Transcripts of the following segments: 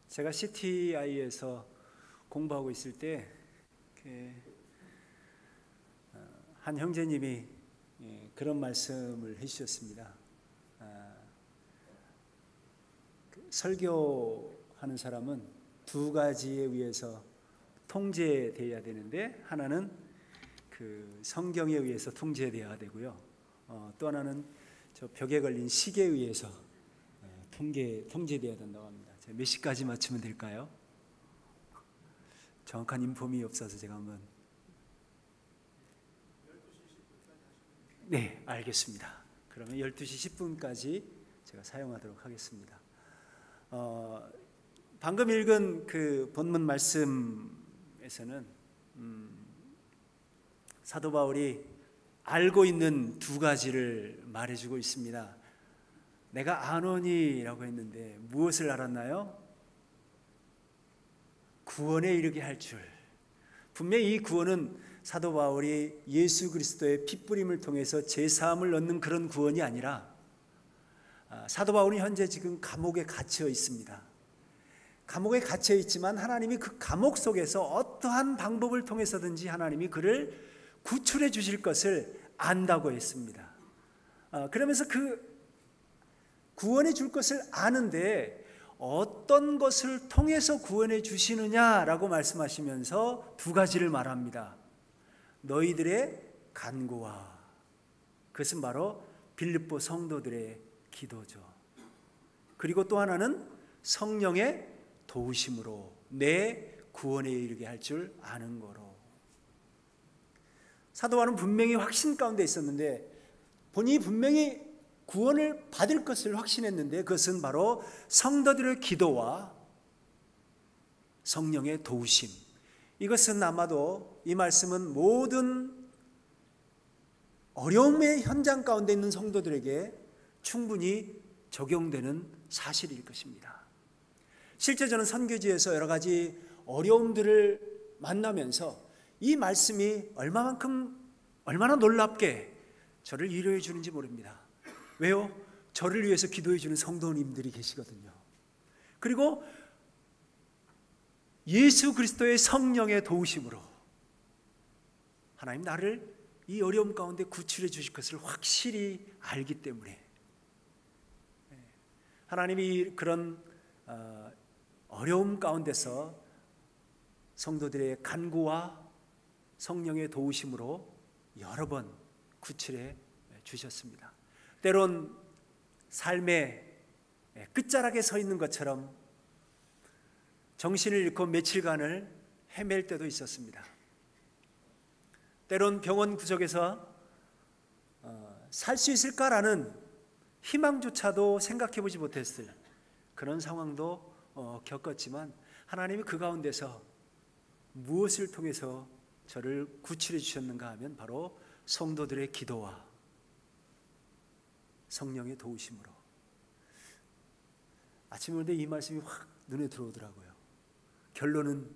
제가 CTI에서 공부하고 있을 때 한 형제님이 그런 말씀을 해주셨습니다. 설교하는 사람은 두 가지에 의해서 통제되어야 되는데, 하나는 성경에 의해서 통제되어야 되고요, 또 하나는 저 벽에 걸린 시계에 의해서 통제되어야 된다고 합니다. 제가 몇 시까지 맞추면 될까요? 정확한 인폼이 없어서 제가 한번. 네, 알겠습니다. 그러면 12시 10분까지 제가 사용하도록 하겠습니다. 방금 읽은 그 본문 말씀에서는 사도 바울이 알고 있는 두 가지를 말해주고 있습니다. 내가 아노니라고 했는데 무엇을 알았나요? 구원에 이르게 할 줄. 분명히 이 구원은 사도 바울이 예수 그리스도의 핏부림을 통해서 제사함을 얻는 그런 구원이 아니라, 사도 바울은 현재 지금 감옥에 갇혀 있습니다. 감옥에 갇혀 있지만 하나님이 그 감옥 속에서 어떠한 방법을 통해서든지 하나님이 그를 구출해 주실 것을 안다고 했습니다. 그러면서 그 구원해 줄 것을 아는데 어떤 것을 통해서 구원해 주시느냐라고 말씀하시면서 두 가지를 말합니다. 너희들의 간구와, 그것은 바로 빌립보 성도들의 기도죠. 그리고 또 하나는 성령의 도우심으로 내 구원에 이르게 할 줄 아는 거로. 사도 바울은 분명히 확신 가운데 있었는데, 본인이 분명히 구원을 받을 것을 확신했는데, 그것은 바로 성도들의 기도와 성령의 도우심. 이것은 아마도 이 말씀은 모든 어려움의 현장 가운데 있는 성도들에게 충분히 적용되는 사실일 것입니다. 실제 저는 선교지에서 여러 가지 어려움들을 만나면서 이 말씀이 얼마나 놀랍게 저를 위로해 주는지 모릅니다. 왜요? 저를 위해서 기도해 주는 성도님들이 계시거든요. 그리고 예수 그리스도의 성령의 도우심으로 하나님 나를 이 어려움 가운데 구출해 주실 것을 확실히 알기 때문에, 하나님이 그런 어려움 가운데서 성도들의 간구와 성령의 도우심으로 여러 번 구출해 주셨습니다. 때론 삶의 끝자락에 서 있는 것처럼 정신을 잃고 며칠간을 헤맬 때도 있었습니다. 때론 병원 구석에서 살 수 있을까라는 희망조차도 생각해 보지 못했을 그런 상황도 겪었지만, 하나님이 그 가운데서 무엇을 통해서 저를 구출해 주셨는가 하면 바로 성도들의 기도와 성령의 도우심으로. 아침에 오는데 이 말씀이 확 눈에 들어오더라고요. 결론은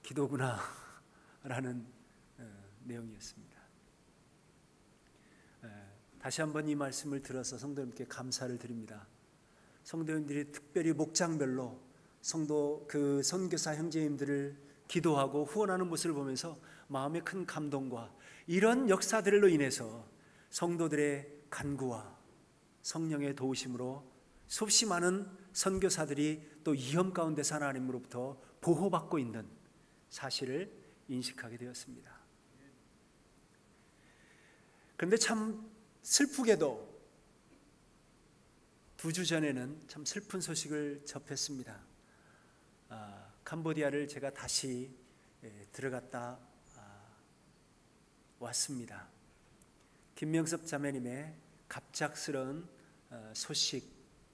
기도구나 라는 내용이었습니다. 다시 한번 이 말씀을 들어서 성도님께 감사를 드립니다. 성도님들이 특별히 목장별로 그 선교사 형제님들을 기도하고 후원하는 모습을 보면서 마음에 큰 감동과 이런 역사들로 인해서 성도들의 간구와 성령의 도우심으로 수없이 많은 선교사들이 또 위험 가운데서 하나님으로부터 보호받고 있는 사실을 인식하게 되었습니다. 그런데 참 슬프게도 2주 전에는 참 슬픈 소식을 접했습니다. 캄보디아를 제가 다시 들어갔다 왔습니다. 김명섭 자매님의 갑작스러운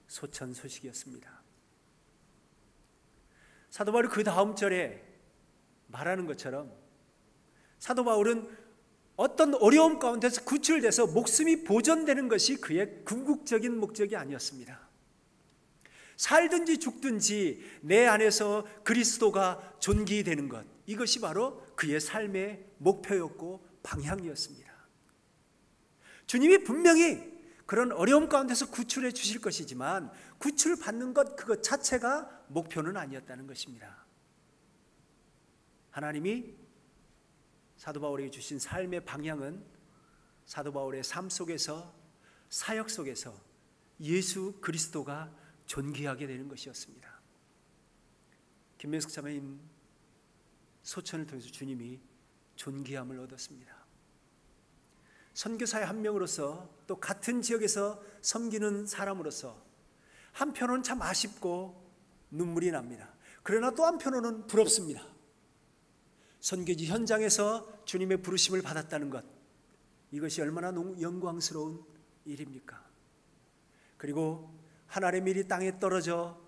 소천 소식이었습니다. 사도 바울이 그 다음 절에 말하는 것처럼 사도 바울은 어떤 어려움 가운데서 구출돼서 목숨이 보존되는 것이 그의 궁극적인 목적이 아니었습니다. 살든지 죽든지 내 안에서 그리스도가 존귀되는 것, 이것이 바로 그의 삶의 목표였고 방향이었습니다. 주님이 분명히 그런 어려움 가운데서 구출해 주실 것이지만 구출받는 것 그것 자체가 목표는 아니었다는 것입니다. 하나님이 사도 바울에게 주신 삶의 방향은 사도 바울의 삶 속에서, 사역 속에서 예수 그리스도가 존귀하게 되는 것이었습니다. 김명숙 자매님 소천을 통해서 주님이 존귀함을 얻었습니다. 선교사의 한 명으로서, 또 같은 지역에서 섬기는 사람으로서 한편으로는 참 아쉽고 눈물이 납니다. 그러나 또 한편으로는 부럽습니다. 선교지 현장에서 주님의 부르심을 받았다는 것, 이것이 얼마나 영광스러운 일입니까? 그리고 하늘의 밀이 땅에 떨어져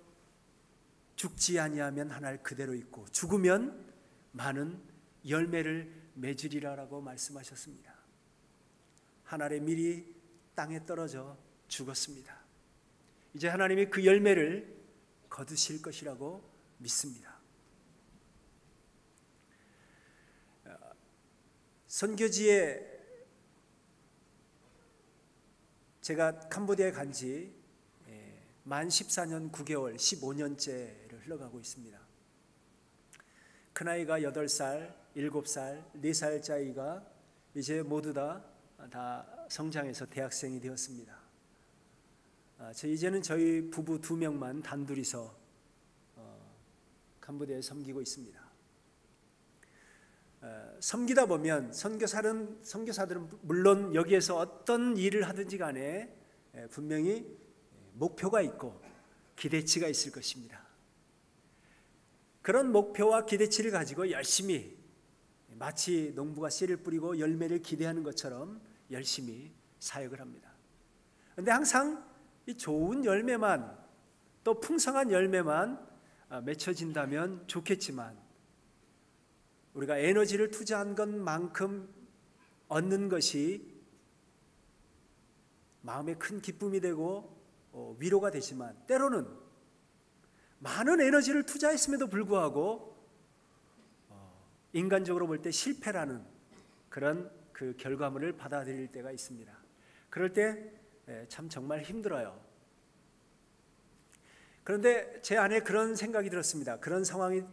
죽지 아니하면 하늘 그대로 있고 죽으면 많은 열매를 맺으리라라고 말씀하셨습니다. 하늘의 밀이 땅에 떨어져 죽었습니다. 이제 하나님이 그 열매를 거두실 것이라고 믿습니다. 선교지에 제가 캄보디아에 간지 만 14년 9개월, 15년째를 흘러가고 있습니다. 큰아이가 8살, 7살, 4살짜리가 이제 모두 다 성장해서 대학생이 되었습니다. 이제는 저희 부부 2명만 단둘이서 캄보디아에 섬기고 있습니다. 섬기다 보면 선교사들은 물론 여기에서 어떤 일을 하든지 간에 분명히 목표가 있고 기대치가 있을 것입니다. 그런 목표와 기대치를 가지고 열심히, 마치 농부가 씨를 뿌리고 열매를 기대하는 것처럼 열심히 사역을 합니다. 그런데 항상 이 좋은 열매만, 또 풍성한 열매만 맺혀진다면 좋겠지만 우리가 에너지를 투자한 것만큼 얻는 것이 마음에 큰 기쁨이 되고 위로가 되지만, 때로는 많은 에너지를 투자했음에도 불구하고 인간적으로 볼 때 실패라는 그런 그 결과물을 받아들일 때가 있습니다. 그럴 때 참 정말 힘들어요. 그런데 제 안에 그런 생각이 들었습니다. 그런 상황이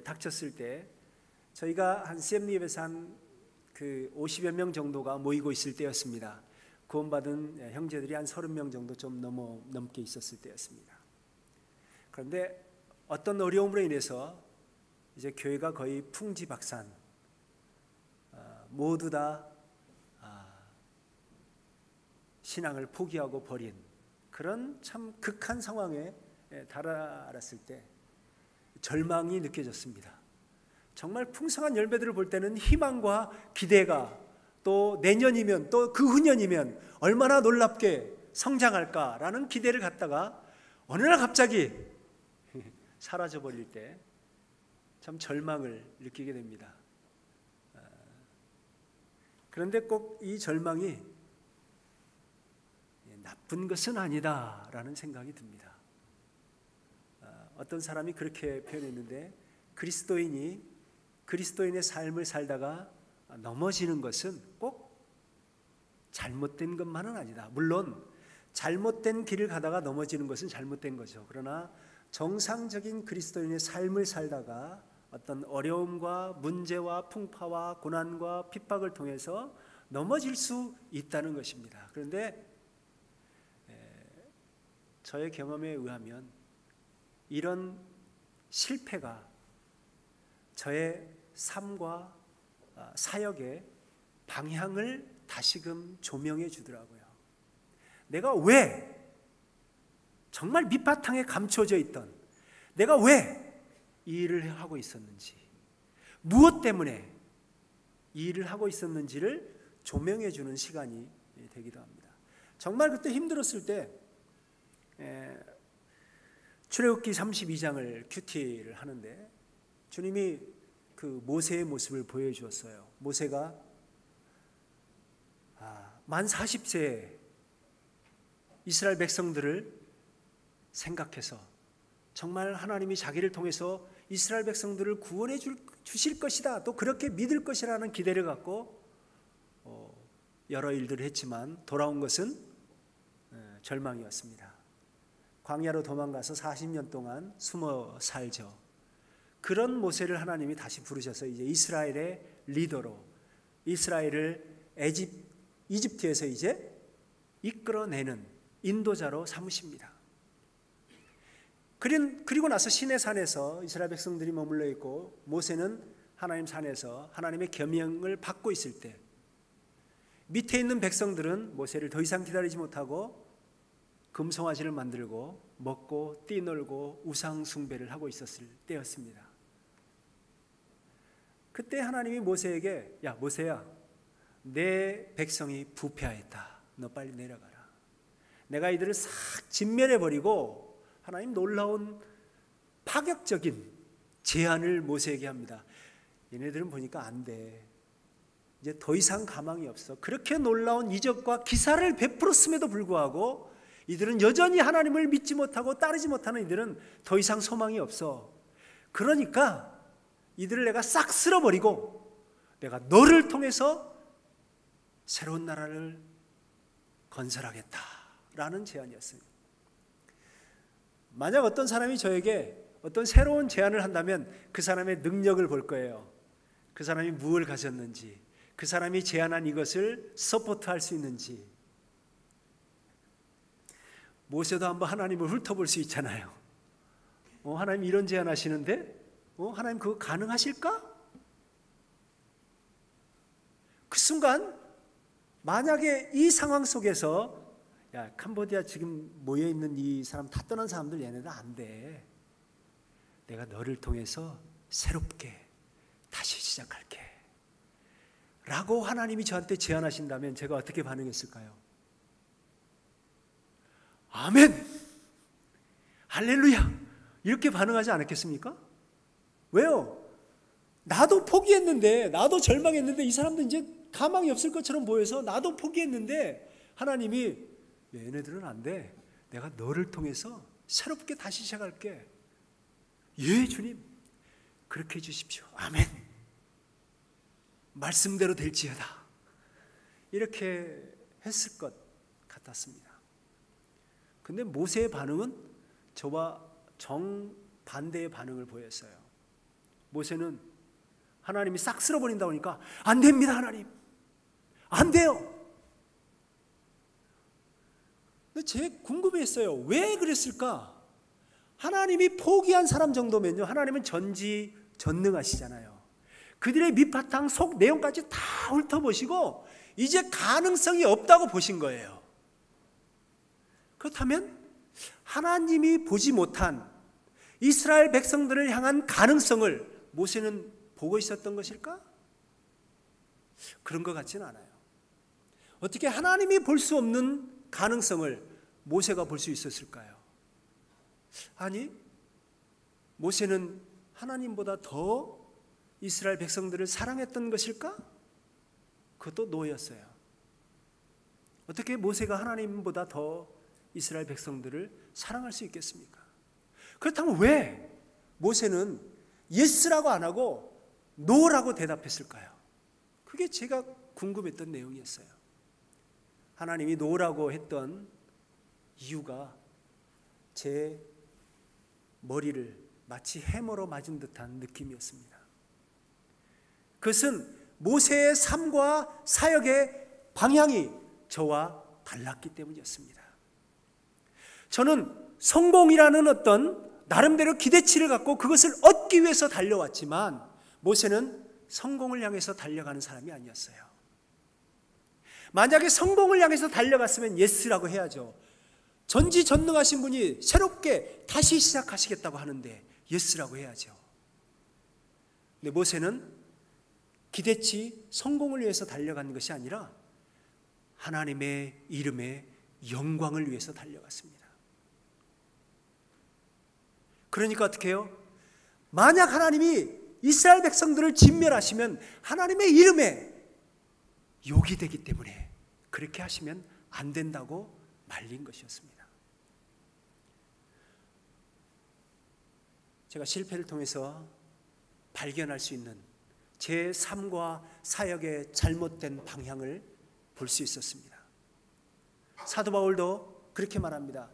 닥쳤을 때 저희가 한 CM리앱에서 한 50여 명 정도가 모이고 있을 때였습니다. 구원받은 형제들이 한 30명 정도 좀 넘게 있었을 때였습니다. 그런데 어떤 어려움으로 인해서 이제 교회가 거의 풍지박산, 모두 다 신앙을 포기하고 버린 그런 참 극한 상황에 달아났을 때 절망이 느껴졌습니다. 정말 풍성한 열매들을 볼 때는 희망과 기대가, 또 내년이면 또 그 후년이면 얼마나 놀랍게 성장할까라는 기대를 갖다가 어느 날 갑자기 사라져버릴 때 참 절망을 느끼게 됩니다. 그런데 꼭 이 절망이 나쁜 것은 아니다라는 생각이 듭니다. 어떤 사람이 그렇게 표현했는데, 그리스도인의 삶을 살다가 넘어지는 것은 꼭 잘못된 것만은 아니다. 물론 잘못된 길을 가다가 넘어지는 것은 잘못된 거죠. 그러나 정상적인 그리스도인의 삶을 살다가 어떤 어려움과 문제와 풍파와 고난과 핍박을 통해서 넘어질 수 있다는 것입니다. 그런데 저의 경험에 의하면 이런 실패가 저의 삶과 사역의 방향을 다시금 조명해 주더라고요. 내가 왜 정말 밑바탕에 감춰져 있던, 내가 왜 이 일을 하고 있었는지, 무엇 때문에 이 일을 하고 있었는지를 조명해 주는 시간이 되기도 합니다. 정말 그때 힘들었을 때 출애굽기 32장을 큐티를 하는데 주님이 그 모세의 모습을 보여주었어요. 모세가 만 40세에 이스라엘 백성들을 생각해서 정말 하나님이 자기를 통해서 이스라엘 백성들을 구원해 주실 것이다, 또 그렇게 믿을 것이라는 기대를 갖고 여러 일들을 했지만 돌아온 것은 절망이었습니다. 광야로 도망가서 40년 동안 숨어 살죠. 그런 모세를 하나님이 다시 부르셔서 이제 이스라엘의 리더로 이스라엘을 이집트에서 이제 이끌어내는 인도자로 삼으십니다. 그리고 나서 시내산에서 이스라엘 백성들이 머물러 있고 모세는 하나님 산에서 하나님의 계명을 받고 있을 때 밑에 있는 백성들은 모세를 더 이상 기다리지 못하고 금송아지를 만들고 먹고 뛰놀고 우상 숭배를 하고 있었을 때였습니다. 그때 하나님이 모세에게 야 모세야 내 백성이 부패하였다. 너 빨리 내려가라. 내가 이들을 싹 진멸해버리고 하나님 놀라운 파격적인 제안을 모세에게 합니다. 얘네들은 보니까 안 돼. 이제 더 이상 가망이 없어. 그렇게 놀라운 이적과 기사를 베풀었음에도 불구하고 이들은 여전히 하나님을 믿지 못하고 따르지 못하는 이들은 더 이상 소망이 없어. 그러니까 이들을 내가 싹 쓸어버리고 내가 너를 통해서 새로운 나라를 건설하겠다라는 제안이었습니다. 만약 어떤 사람이 저에게 어떤 새로운 제안을 한다면 그 사람의 능력을 볼 거예요. 그 사람이 무엇을 가졌는지, 그 사람이 제안한 이것을 서포트할 수 있는지. 모세도 한번 하나님을 훑어볼 수 있잖아요. 하나님 이런 제안하시는데 하나님 그거 가능하실까? 그 순간 만약에 이 상황 속에서 야 캄보디아 지금 모여있는 이 사람 다 떠난 사람들 얘네들 안 돼. 내가 너를 통해서 새롭게 다시 시작할게 라고 하나님이 저한테 제안하신다면 제가 어떻게 반응했을까요? 아멘! 할렐루야! 이렇게 반응하지 않았겠습니까? 왜요? 나도 포기했는데, 나도 절망했는데 이 사람도 이제 가망이 없을 것처럼 보여서 나도 포기했는데 하나님이 얘네들은 안 돼. 내가 너를 통해서 새롭게 다시 시작할게. 예, 주님. 그렇게 해주십시오. 아멘. 말씀대로 될지어다. 이렇게 했을 것 같았습니다. 근데 모세의 반응은 저와 정반대의 반응을 보였어요. 모세는 하나님이 싹 쓸어버린다고 하니까 안 됩니다 하나님. 안 돼요. 제가 궁금했어요. 왜 그랬을까? 하나님이 포기한 사람 정도면요, 하나님은 전지전능하시잖아요. 그들의 밑바탕 속 내용까지 다 훑어보시고 이제 가능성이 없다고 보신 거예요. 그렇다면 하나님이 보지 못한 이스라엘 백성들을 향한 가능성을 모세는 보고 있었던 것일까? 그런 것 같지는 않아요. 어떻게 하나님이 볼 수 없는 가능성을 모세가 볼 수 있었을까요? 아니, 모세는 하나님보다 더 이스라엘 백성들을 사랑했던 것일까? 그것도 노였어요. 어떻게 모세가 하나님보다 더 이스라엘 백성들을 사랑할 수 있겠습니까? 그렇다면 왜 모세는 예스라고 안 하고 노라고 대답했을까요? 그게 제가 궁금했던 내용이었어요. 하나님이 노라고 했던 이유가 제 머리를 마치 해머로 맞은 듯한 느낌이었습니다. 그것은 모세의 삶과 사역의 방향이 저와 달랐기 때문이었습니다. 저는 성공이라는 어떤 나름대로 기대치를 갖고 그것을 얻기 위해서 달려왔지만 모세는 성공을 향해서 달려가는 사람이 아니었어요. 만약에 성공을 향해서 달려갔으면 예스라고 해야죠. 전지전능하신 분이 새롭게 다시 시작하시겠다고 하는데 예스라고 해야죠. 근데 모세는 기대치, 성공을 위해서 달려가는 것이 아니라 하나님의 이름의 영광을 위해서 달려갔습니다. 그러니까 어떻게 해요? 만약 하나님이 이스라엘 백성들을 진멸하시면 하나님의 이름에 욕이 되기 때문에 그렇게 하시면 안 된다고 말린 것이었습니다. 제가 실패를 통해서 발견할 수 있는 제 삶과 사역의 잘못된 방향을 볼 수 있었습니다. 사도 바울도 그렇게 말합니다.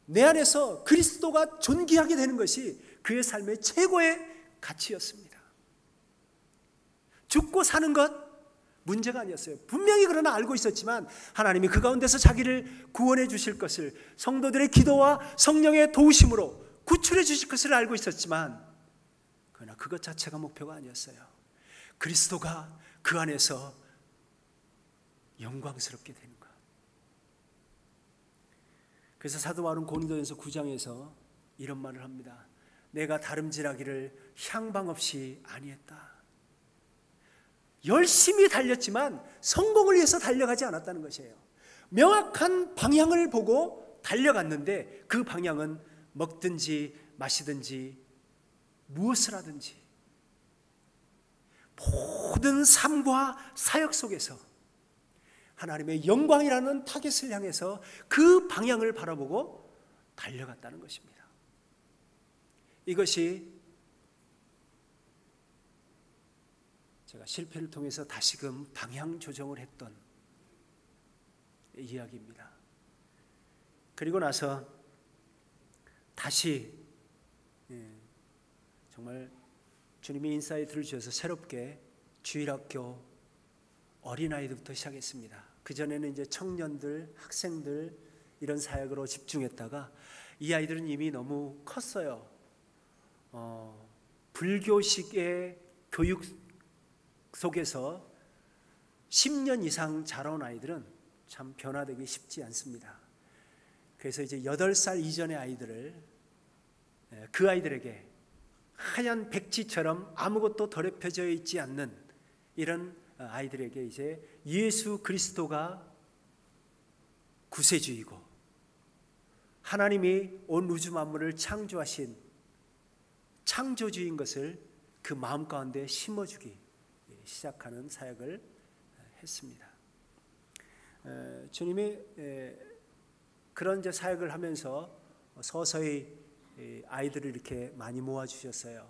내 안에서 그리스도가 존귀하게 되는 것이 그의 삶의 최고의 가치였습니다. 죽고 사는 것 문제가 아니었어요. 분명히 그러나 알고 있었지만 하나님이 그 가운데서 자기를 구원해 주실 것을, 성도들의 기도와 성령의 도우심으로 구출해 주실 것을 알고 있었지만, 그러나 그것 자체가 목표가 아니었어요. 그리스도가 그 안에서 영광스럽게 되는 것. 그래서 사도 바울은 고린도전서 9장에서 이런 말을 합니다. 내가 다름질하기를 향방 없이 아니했다. 열심히 달렸지만 성공을 위해서 달려가지 않았다는 것이에요. 명확한 방향을 보고 달려갔는데 그 방향은 먹든지 마시든지 무엇을 하든지 모든 삶과 사역 속에서 하나님의 영광이라는 타겟을 향해서 그 방향을 바라보고 달려갔다는 것입니다. 이것이 제가 실패를 통해서 다시금 방향 조정을 했던 이야기입니다. 그리고 나서 다시 정말 주님이 인사이트를 주셔서 새롭게 주일학교 어린아이들부터 시작했습니다. 그전에는 이제 청년들, 학생들 이런 사역으로 집중했다가 이 아이들은 이미 너무 컸어요. 불교식의 교육 속에서 10년 이상 자라온 아이들은 참 변화되기 쉽지 않습니다. 그래서 이제 8살 이전의 아이들을, 그 아이들에게 하얀 백지처럼 아무것도 더럽혀져 있지 않는 이런 아이들에게 이제 예수 그리스도가 구세주이고 하나님이 온 우주 만물을 창조하신 창조주인 것을 그 마음 가운데 심어주기 시작하는 사역을 했습니다. 주님이 그런 이제 사역을 하면서 서서히 아이들을 이렇게 많이 모아주셨어요.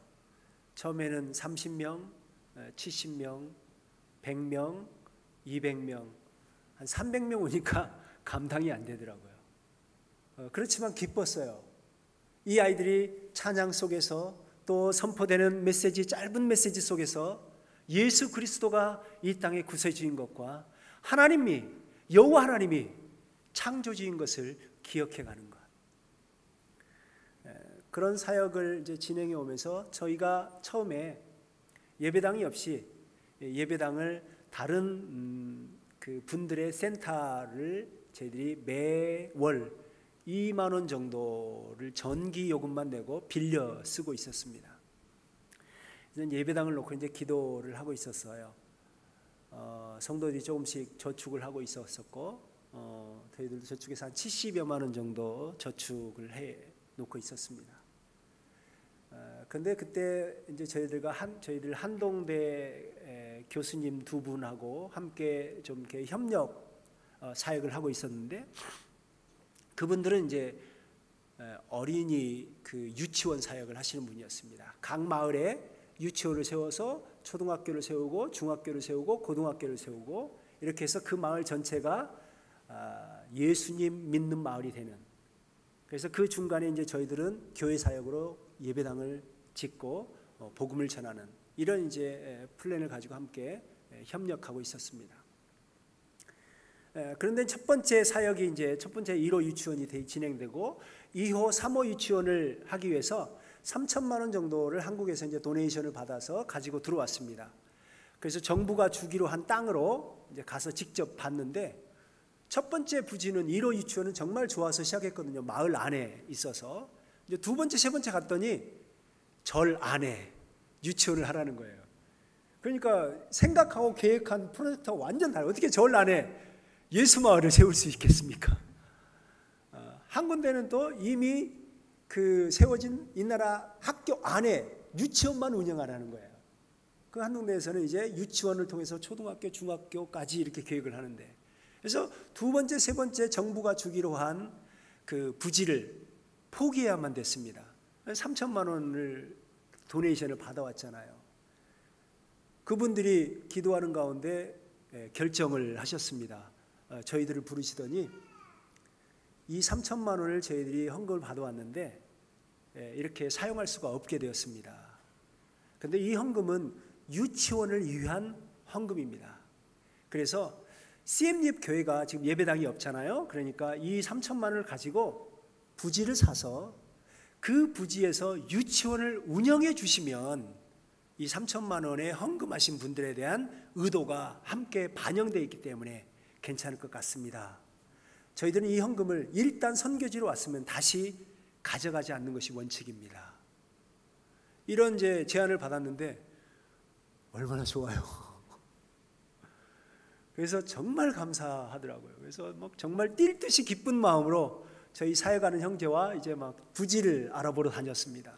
처음에는 30명, 70명, 100명, 200명, 한 300명 오니까 감당이 안 되더라고요. 그렇지만 기뻤어요. 이 아이들이 찬양 속에서 또 선포되는 메시지, 짧은 메시지 속에서 예수 그리스도가 이 땅의 구세주인 것과 하나님이, 여호와 하나님이 창조주인 것을 기억해가는 것, 그런 사역을 이제 진행해 오면서 저희가 처음에 예배당이 없이 예배당을 다른 그 분들의 센터를 저희들이 매월 2만 원 정도를 전기 요금만 내고 빌려 쓰고 있었습니다. 예배당을 놓고 이제 기도를 하고 있었어요. 성도들이 조금씩 저축을 하고 있었고, 저희들도 저축해서 한 70여만 원 정도 저축을 해 놓고 있었습니다. 근데 그때 이제 저희들 한동대 교수님 2분하고 함께 좀 이렇게 협력 사역을 하고 있었는데, 그분들은 이제 어린이 그 유치원 사역을 하시는 분이었습니다. 각 마을에 유치원을 세워서 초등학교를 세우고 중학교를 세우고 고등학교를 세우고 이렇게 해서 그 마을 전체가 예수님 믿는 마을이 되는, 그래서 그 중간에 이제 저희들은 교회 사역으로 예배당을 짓고 복음을 전하는 이런 이제 플랜을 가지고 함께 협력하고 있었습니다. 그런데 첫 번째 사역이 이제 첫 번째 1호 유치원이 진행되고 2호, 3호 유치원을 하기 위해서 3천만 원 정도를 한국에서 이제 도네이션을 받아서 가지고 들어왔습니다. 그래서 정부가 주기로 한 땅으로 이제 가서 직접 봤는데, 첫 번째 부지는 1호 유치원은 정말 좋아서 시작했거든요. 마을 안에 있어서. 이제 두 번째, 세 번째 갔더니 절 안에 유치원을 하라는 거예요. 그러니까 생각하고 계획한 프로젝트가 완전 달라요. 어떻게 절 안에 예수 마을을 세울 수 있겠습니까? 한 군데는 또 이미 그 세워진 이 나라 학교 안에 유치원만 운영하라는 거예요. 그 한 군데에서는 이제 유치원을 통해서 초등학교, 중학교까지 이렇게 계획을 하는데, 그래서 두 번째, 세 번째 정부가 주기로 한 그 부지를 포기해야만 됐습니다. 3천만 원을 도네이션을 받아왔잖아요. 그분들이 기도하는 가운데 결정을 하셨습니다. 저희들을 부르시더니 이 3천만 원을 저희들이 헌금을 받아왔는데 이렇게 사용할 수가 없게 되었습니다. 그런데 이 헌금은 유치원을 위한 헌금입니다. 그래서 CM립 교회가 지금 예배당이 없잖아요. 그러니까 이 3천만 원을 가지고 부지를 사서 그 부지에서 유치원을 운영해 주시면 이 3천만 원에 헌금하신 분들에 대한 의도가 함께 반영되어 있기 때문에 괜찮을 것 같습니다. 저희들은 이 헌금을 일단 선교지로 왔으면 다시 가져가지 않는 것이 원칙입니다. 이런 이제 제안을 받았는데 얼마나 좋아요. 그래서 정말 감사하더라고요. 그래서 막 정말 뛸 듯이 기쁜 마음으로 저희 사역하는 형제와 이제 막 부지를 알아보러 다녔습니다.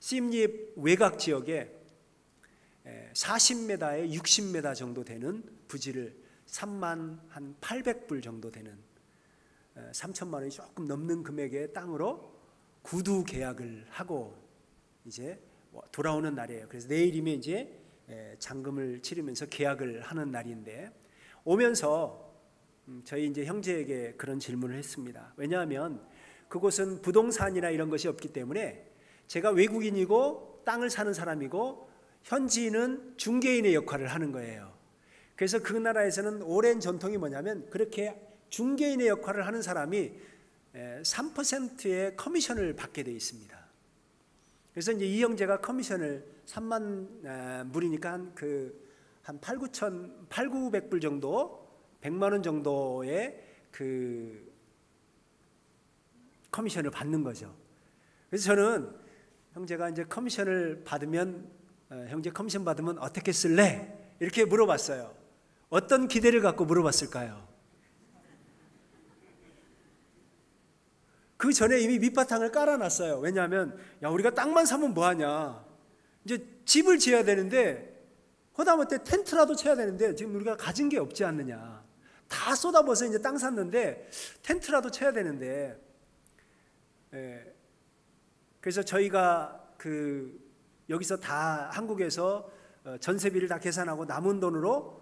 CM립 외곽 지역에 40m에 60m 정도 되는 부지를 3만 한 800불 정도 되는 3천만 원이 조금 넘는 금액의 땅으로 구두 계약을 하고 이제 돌아오는 날이에요. 그래서 내일이면 이제 잔금을 치르면서 계약을 하는 날인데 오면서 저희 이제 형제에게 그런 질문을 했습니다. 왜냐하면 그곳은 부동산이나 이런 것이 없기 때문에 제가 외국인이고 땅을 사는 사람이고 현지인은 중개인의 역할을 하는 거예요. 그래서 그 나라에서는 오랜 전통이 뭐냐면 그렇게 중개인의 역할을 하는 사람이 3%의 커미션을 받게 되어 있습니다. 그래서 이제 이 형제가 커미션을 3만 불이니까 한 8,900불 정도, 100만 원 정도의 그 커미션을 받는 거죠. 그래서 저는 형제가 이제 커미션을 받으면 형제 커미션 받으면 어떻게 쓸래? 이렇게 물어봤어요. 어떤 기대를 갖고 물어봤을까요? 그 전에 이미 밑바탕을 깔아놨어요. 왜냐하면 야 우리가 땅만 사면 뭐하냐. 이제 집을 지어야 되는데 허다못해 텐트라도 쳐야 되는데 지금 우리가 가진 게 없지 않느냐. 다 쏟아부어서 이제 땅 샀는데 텐트라도 쳐야 되는데 그래서 저희가 여기서 다 한국에서 전세비를 다 계산하고 남은 돈으로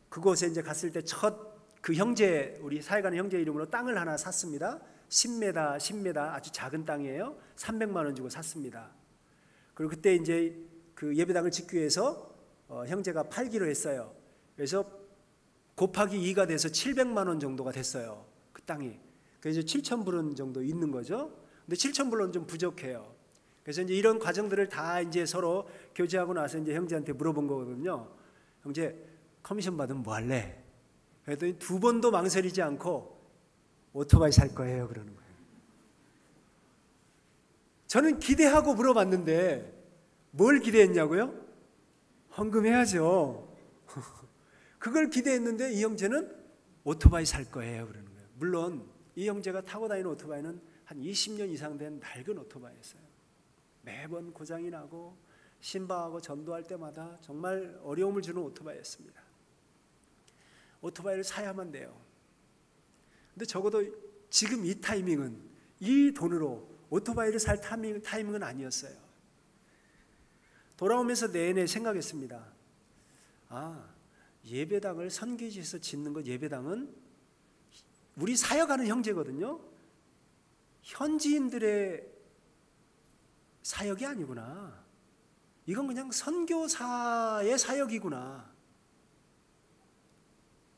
그곳에 이제 갔을 때 첫 그 형제 우리 사역하는 형제 이름으로 땅을 하나 샀습니다. 10m 아주 작은 땅이에요. 300만 원 주고 샀습니다. 그리고 그때 이제 그 예배당을 짓기 위해서 형제가 팔기로 했어요. 그래서 곱하기 2가 돼서 700만 원 정도가 됐어요. 그 땅이. 그래서 7,000불은 정도 있는 거죠. 근데 7,000불은 좀 부족해요. 그래서 이제 이런 과정들을 다 이제 서로 교제하고 나서 이제 형제한테 물어본 거거든요. 형제 커미션 받으면 뭐 할래? 그랬더니 두 번도 망설이지 않고 오토바이 살 거예요 그러는 거예요. 저는 기대하고 물어봤는데 뭘 기대했냐고요? 헌금해야죠. 그걸 기대했는데 이 형제는 오토바이 살 거예요 그러는 거예요. 물론 이 형제가 타고 다니는 오토바이는 한 20년 이상 된 낡은 오토바이였어요. 매번 고장이 나고 신방하고 전도할 때마다 정말 어려움을 주는 오토바이였습니다. 오토바이를 사야만 돼요. 근데 적어도 지금 이 타이밍은 이 돈으로 오토바이를 살 타이밍은 아니었어요. 돌아오면서 내내 생각했습니다. 예배당을 선교지에서 짓는 것, 예배당은 우리 사역하는 형제거든요. 현지인들의 사역이 아니구나. 이건 그냥 선교사의 사역이구나.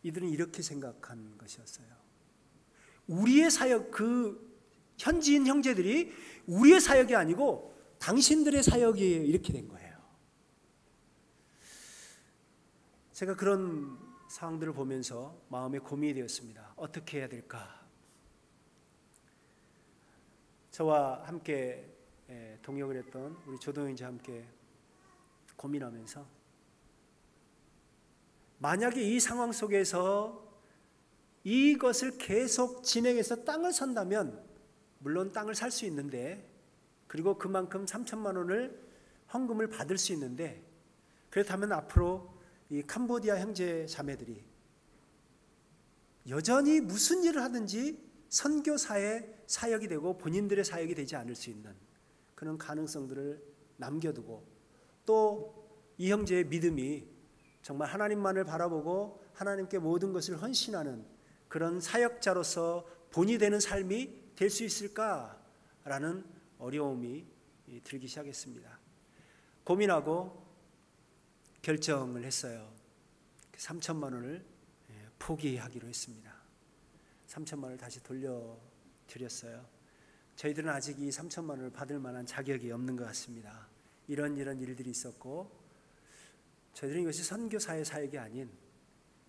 이들은 이렇게 생각한 것이었어요. 우리의 사역, 그 현지인 형제들이 우리의 사역이 아니고 당신들의 사역이 이렇게 된 거예요. 제가 그런 상황들을 보면서 마음에 고민이 되었습니다. 어떻게 해야 될까? 저와 함께 동역을 했던 우리 조동현과 함께 고민하면서 만약에 이 상황 속에서 이것을 계속 진행해서 땅을 산다면 물론 땅을 살 수 있는데 그리고 그만큼 3천만 원을 헌금을 받을 수 있는데 그렇다면 앞으로 이 캄보디아 형제 자매들이 여전히 무슨 일을 하든지 선교사의 사역이 되고 본인들의 사역이 되지 않을 수 있는 그런 가능성들을 남겨두고 또 이 형제의 믿음이 정말 하나님만을 바라보고 하나님께 모든 것을 헌신하는 그런 사역자로서 본이 되는 삶이 될 수 있을까라는 어려움이 들기 시작했습니다. 고민하고 결정을 했어요. 3천만 원을 포기하기로 했습니다. 3천만 원을 다시 돌려드렸어요. 저희들은 아직 이 3천만 원을 받을 만한 자격이 없는 것 같습니다. 이런 일들이 있었고, 저희들은 이것이 선교사의 사역이 아닌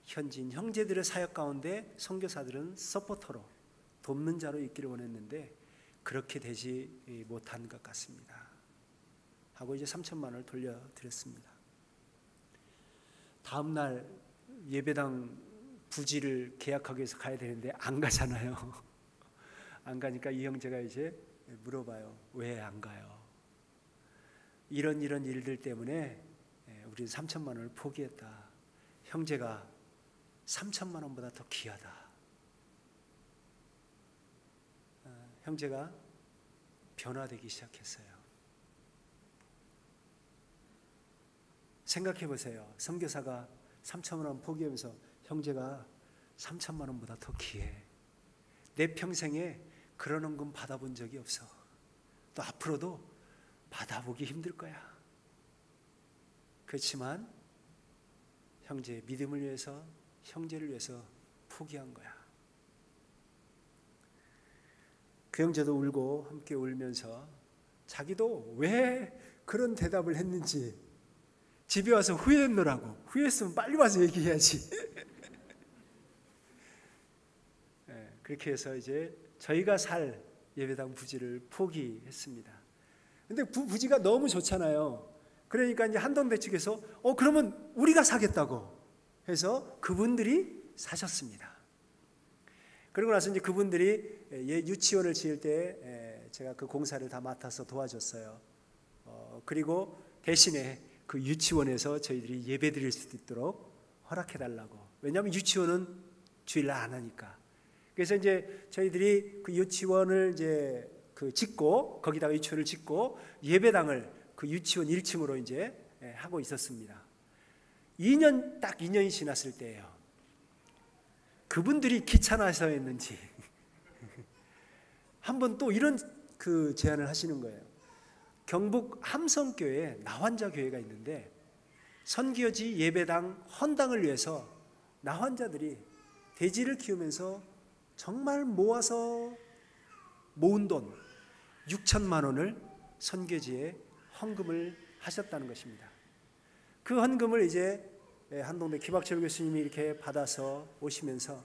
현지인 형제들의 사역 가운데 선교사들은 서포터로, 돕는 자로 있기를 원했는데 그렇게 되지 못한 것 같습니다. 하고 이제 3천만 원을 돌려드렸습니다. 다음 날 예배당 부지를 계약하기 위해서 가야 되는데 안 가잖아요. 안 가니까 이 형제가 이제 물어봐요. 왜 안 가요? 이런 일들 때문에 우리는 3천만 원을 포기했다. 형제가 3천만 원보다 더 귀하다. 형제가 변화되기 시작했어요. 생각해 보세요. 선교사가 3천만 원 포기하면서 형제가 3천만 원보다 더 귀해. 내 평생에 그런 헌금 받아본 적이 없어. 또 앞으로도 받아보기 힘들 거야. 그렇지만 형제의 믿음을 위해서, 형제를 위해서 포기한 거야. 그 형제도 울고 함께 울면서 자기도 왜 그런 대답을 했는지 집에 와서 후회했노라고. 후회했으면 빨리 와서 얘기해야지. 그렇게 해서 이제 저희가 살 예배당 부지를 포기했습니다. 근데 부지가 너무 좋잖아요. 그러니까 이제 한동대 측에서 그러면 우리가 사겠다고 해서 그분들이 사셨습니다. 그러고 나서 이제 그분들이 유치원을 지을 때 제가 그 공사를 다 맡아서 도와줬어요. 그리고 대신에 그 유치원에서 저희들이 예배 드릴 수 있도록 허락해달라고. 왜냐하면 유치원은 주일날 안 하니까. 그래서 이제 저희들이 그 유치원을 이제 짓고, 거기다가 유치원을 짓고 예배당을 그 유치원 1층으로 이제 하고 있었습니다. 딱 2년이 지났을 때예요. 그분들이 귀찮아서였는지 한번 또 이런 그 제안을 하시는 거예요. 경북 함성교회에 나환자 교회가 있는데 선교지 예배당 헌당을 위해서 나환자들이 돼지를 키우면서 정말 모아서 모은 돈 6천만 원을 선교지에 헌금을 하셨다는 것입니다. 그 헌금을 이제 한동대 김학철 교수님이 이렇게 받아서 오시면서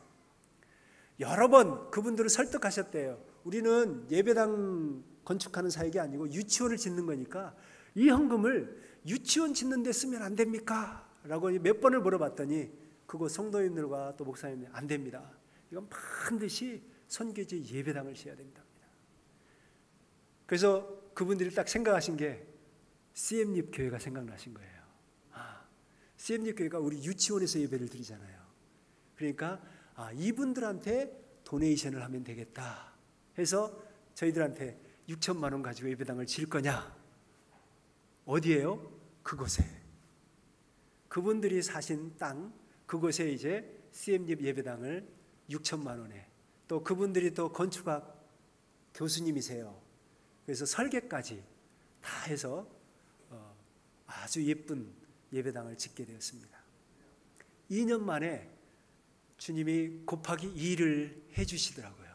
여러 번 그분들을 설득하셨대요. 우리는 예배당 건축하는 사역이 아니고 유치원을 짓는 거니까 이 헌금을 유치원 짓는 데 쓰면 안 됩니까? 라고 몇 번을 물어봤더니 그거 성도님들과 또 목사님들 안 됩니다. 이건 반드시 선교지 예배당을 지어야 됩니다. 그래서 그분들이 딱 생각하신 게 CM립 교회가 생각나신 거예요. CM립 교회가 우리 유치원에서 예배를 드리잖아요. 그러니까 이분들한테 도네이션을 하면 되겠다 해서 저희들한테 6천만 원 가지고 예배당을 지을 거냐? 어디예요? 그곳에. 그분들이 사신 땅, 그곳에 이제 CM립 예배당을 6천만 원에, 또 그분들이 또 건축학 교수님이세요. 그래서 설계까지 다 해서 아주 예쁜 예배당을 짓게 되었습니다. 2년 만에 주님이 곱하기 2를 해주시더라고요.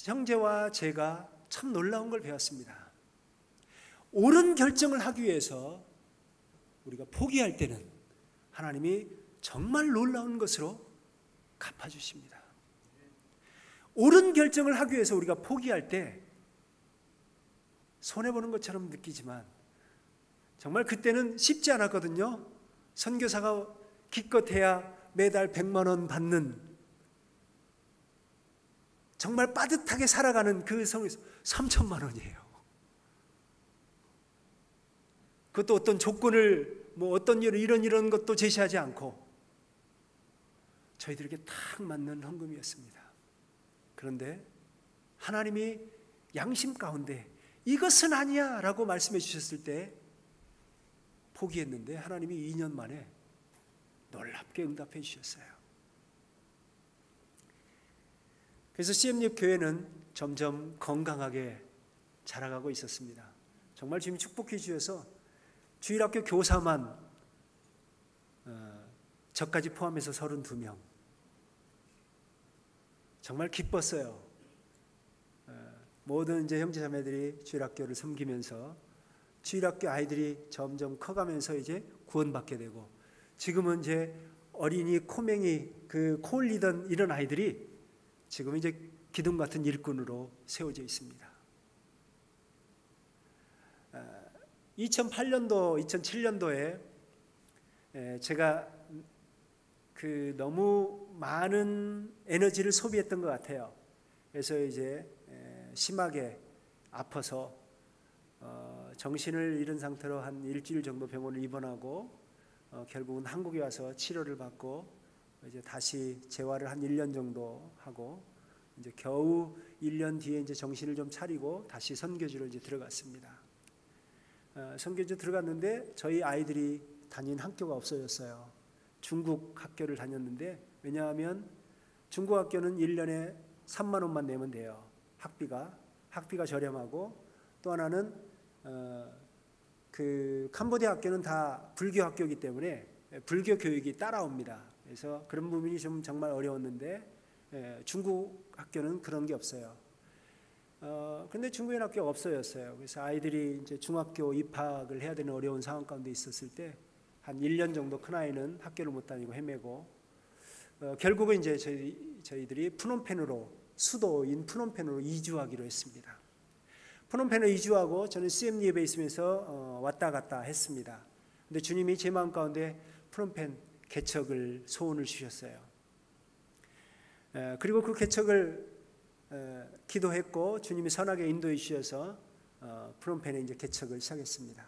형제와 제가 참 놀라운 걸 배웠습니다. 옳은 결정을 하기 위해서 우리가 포기할 때는 하나님이 정말 놀라운 것으로 갚아주십니다. 옳은 결정을 하기 위해서 우리가 포기할 때 손해보는 것처럼 느끼지만 정말 그때는 쉽지 않았거든요. 선교사가 기껏해야 매달 100만 원 받는, 정말 빠듯하게 살아가는 그 성에서 3천만 원이에요. 그것도 어떤 조건을 어떤 이런 것도 제시하지 않고 저희들에게 딱 맞는 헌금이었습니다. 그런데 하나님이 양심 가운데 이것은 아니야 라고 말씀해 주셨을 때 포기했는데 하나님이 2년 만에 놀랍게 응답해 주셨어요. 그래서 CMF 교회는 점점 건강하게 자라가고 있었습니다. 정말 주님이 축복해 주셔서 주일학교 교사만 저까지 포함해서 32명. 정말 기뻤어요. 모든 이제 형제자매들이 주일학교를 섬기면서 주일학교 아이들이 점점 커가면서 이제 구원받게 되고, 지금은 이제 어린이 코맹이 그 코 올리던 이런 아이들이 지금 이제 기둥 같은 일꾼으로 세워져 있습니다. 2008년도, 2007년도에 제가 그 너무 많은 에너지를 소비했던 것 같아요. 그래서 이제 심하게 아파서 정신을 잃은 상태로 한 일주일 정도 병원을 입원하고 결국은 한국에 와서 치료를 받고 이제 다시 재활을 한 1년 정도 하고 이제 겨우 1년 뒤에 이제 정신을 좀 차리고 다시 선교지로 이제 들어갔습니다. 선교지 들어갔는데 저희 아이들이 다닌 학교가 없어졌어요. 중국 학교를 다녔는데, 왜냐하면 중국 학교는 1년에 3만 원만 내면 돼요. 학비가 저렴하고, 또 하나는 그 캄보디아 학교는 다 불교 학교이기 때문에 불교 교육이 따라옵니다. 그래서 그런 부분이 좀 정말 어려웠는데 중국 학교는 그런 게 없어요. 근데 중국인 학교가 없어졌어요. 그래서 아이들이 이제 중학교 입학을 해야 되는 어려운 상황 가운데 있었을 때 한 1년 정도 큰 아이는 학교를 못 다니고 헤매고, 결국은 이제 저희들이 프놈펜으로, 수도인 프놈펜으로 이주하기로 했습니다. 프놈펜으로 이주하고 저는 CM리에 있으면서 왔다 갔다 했습니다. 근데 주님이 제 마음 가운데 프놈펜 개척을 소원을 주셨어요. 그리고 그 개척을 기도했고 주님이 선하게 인도해 주셔서 프놈펜에 이제 개척을 시작했습니다.